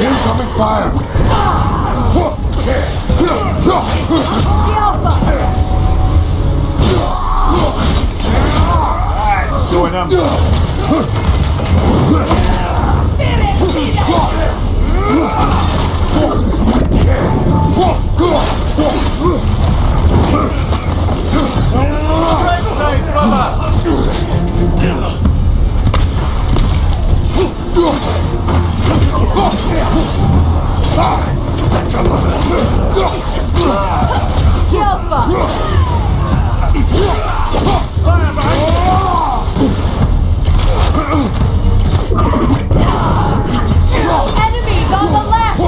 Incoming fire! Going up. Enemies on the left!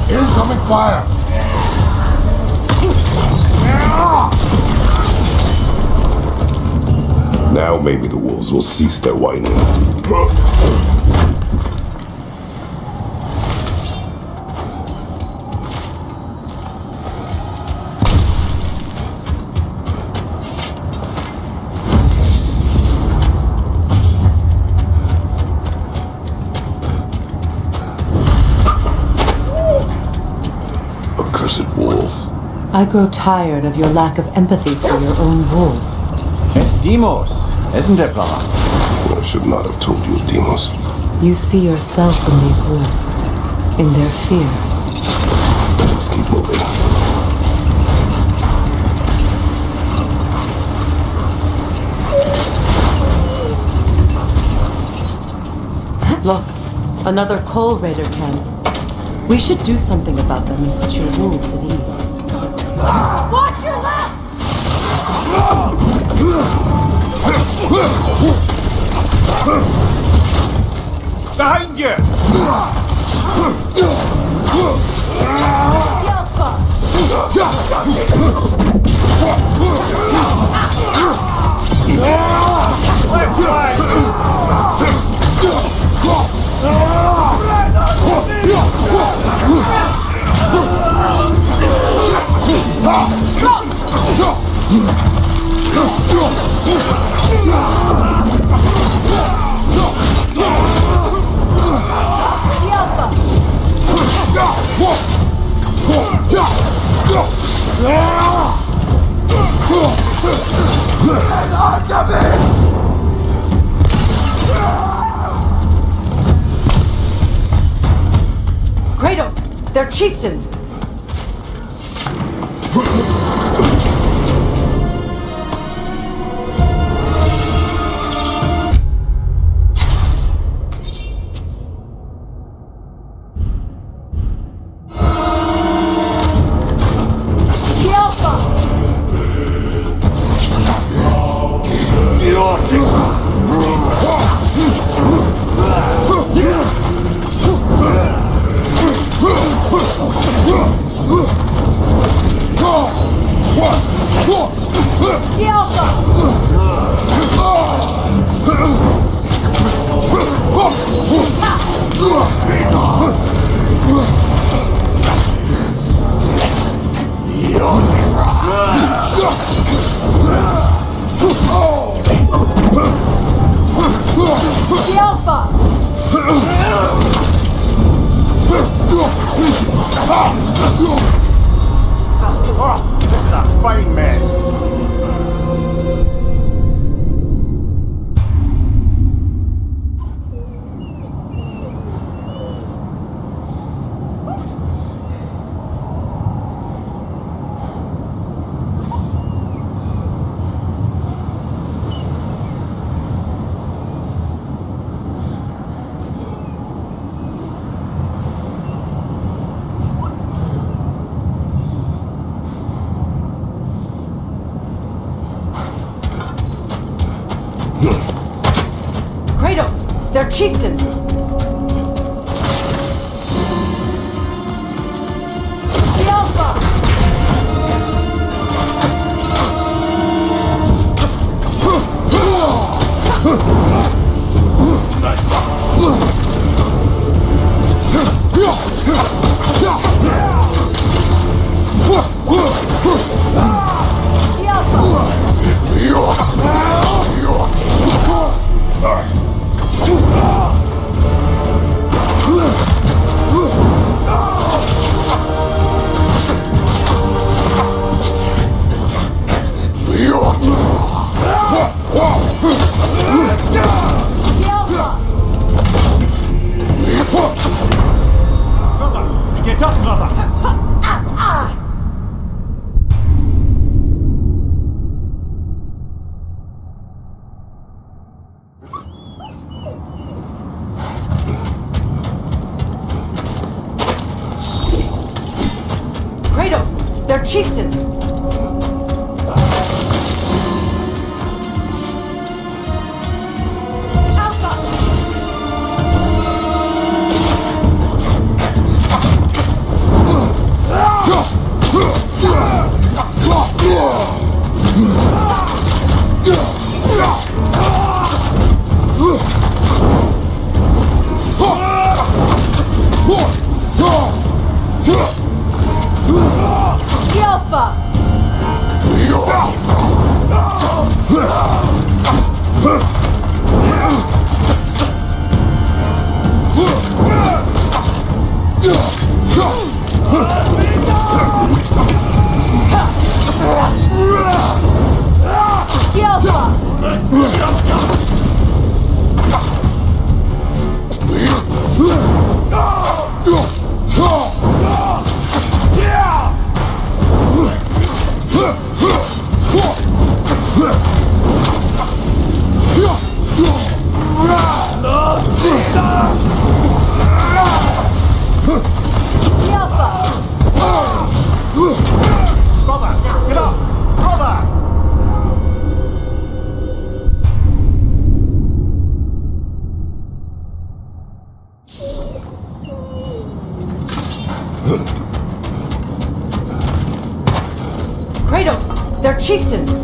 Incoming fire! Now maybe the wolves will cease their whining. Accursed wolves. I grow tired of your lack of empathy for your own wolves. It's Demos, isn't it, brother? I should not have told you of Demos. You see yourself in these wolves, in their fear. Let's keep moving. Look, another coal raider camp. We should do something about them and put your wolves at ease. Watch your left! Behind you! Left side! Kratos, their chieftain. Oh, this is a fine mess. their chieftain! The Alpha! Get up, brother! Kratos, their chieftain! Kratos, their chieftain!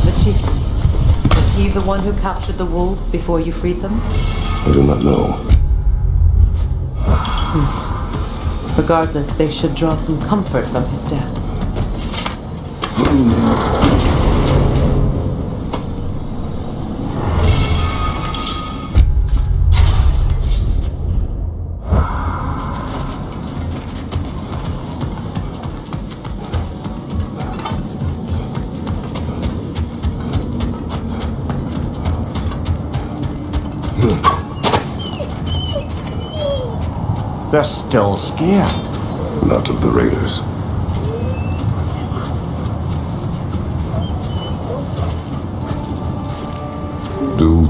The chieftain. Was he the one who captured the wolves before you freed them? I do not know. Regardless, they should draw some comfort from his death. They're still scared. Not of the raiders. Do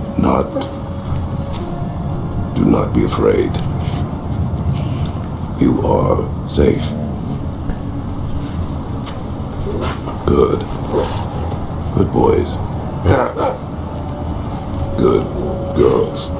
not be afraid. You are safe. Good. Good boys. Yes. Good girls.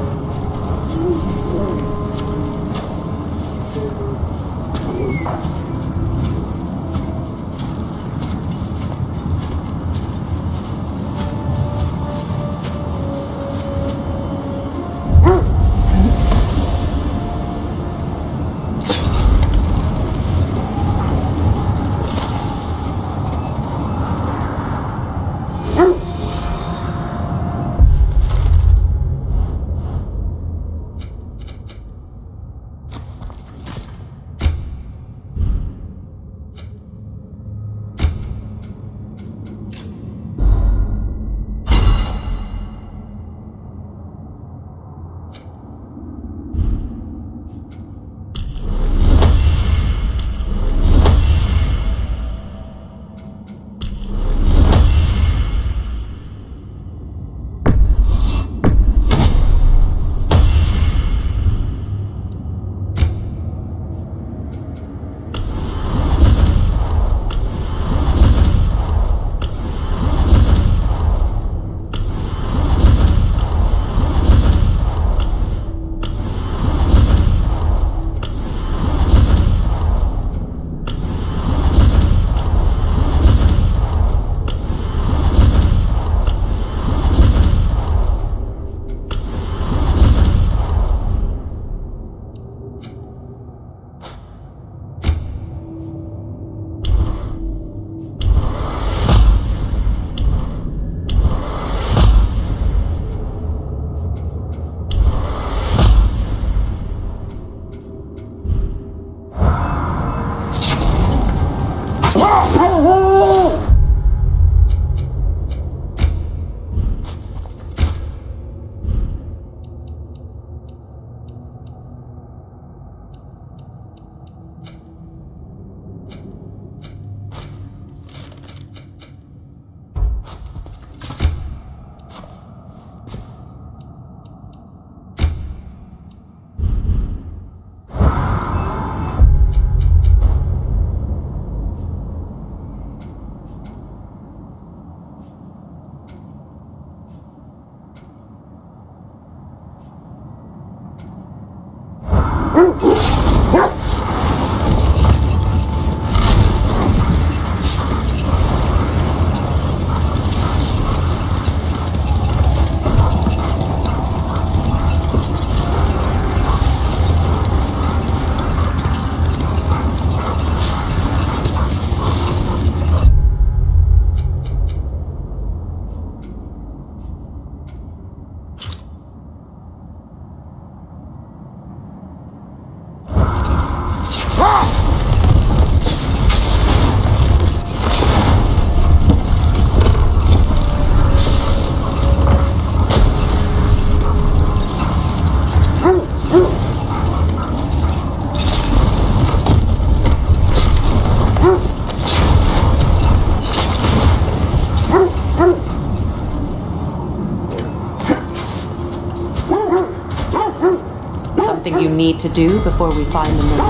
you need to do before we find the moon?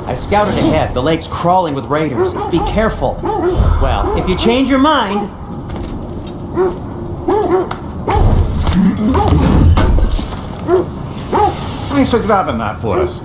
I scouted ahead. The lake's crawling with raiders. Be careful. Well, if you change your mind... Thanks for grabbing that for us.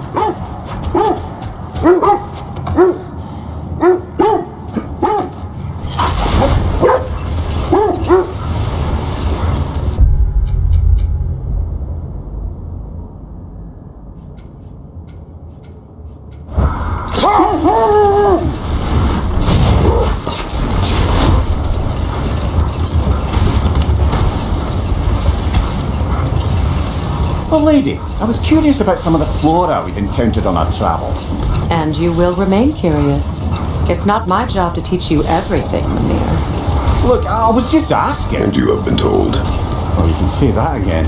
Oh, lady, I was curious about some of the flora we've encountered on our travels. And you will remain curious. It's not my job to teach you everything, Mimir. Look, I was just asking. And you have been told. Oh, you can say that again.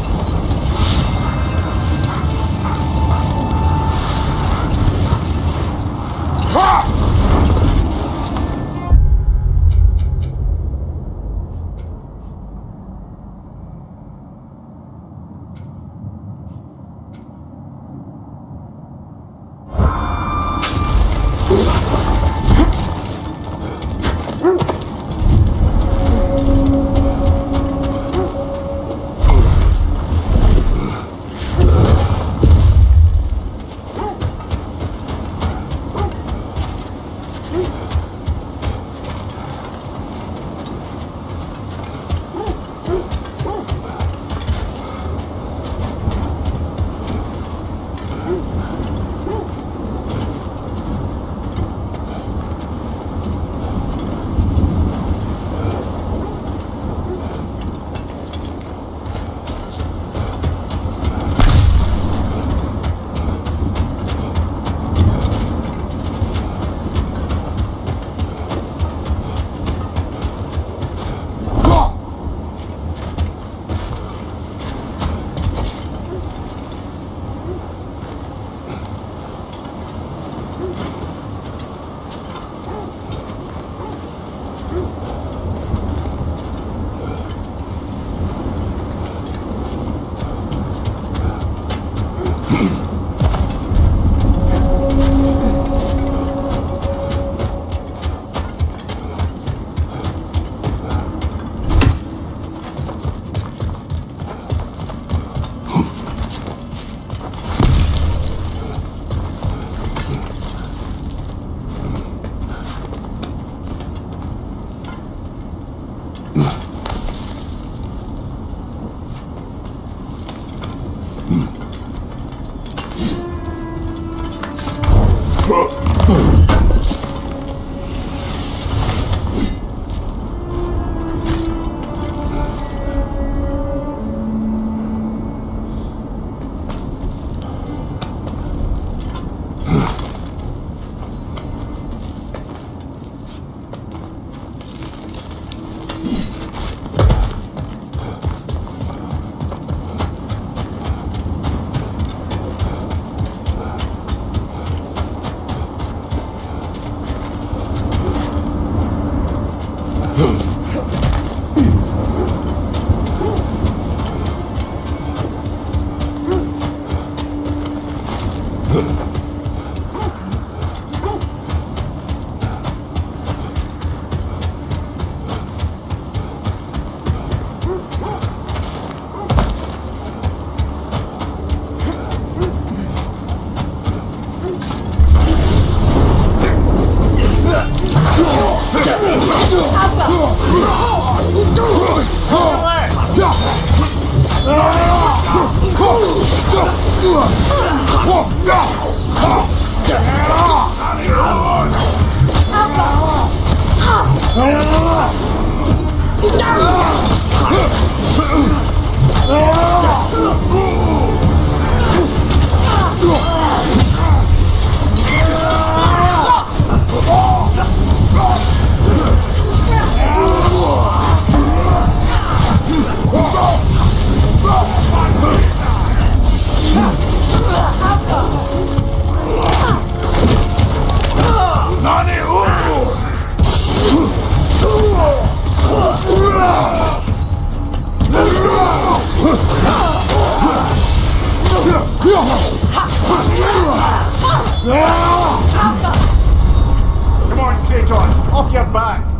Come on, Kratos, off your back!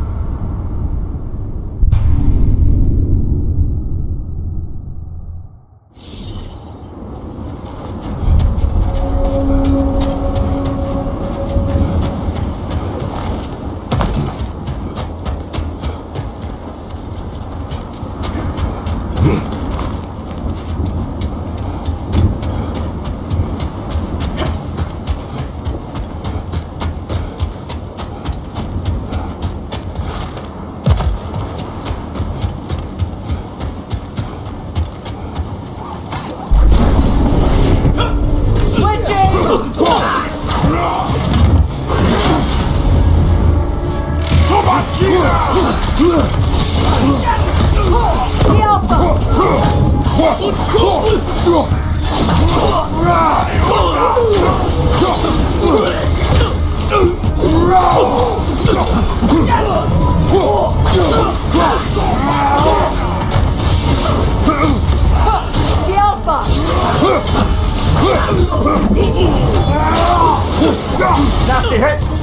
Nasty hit!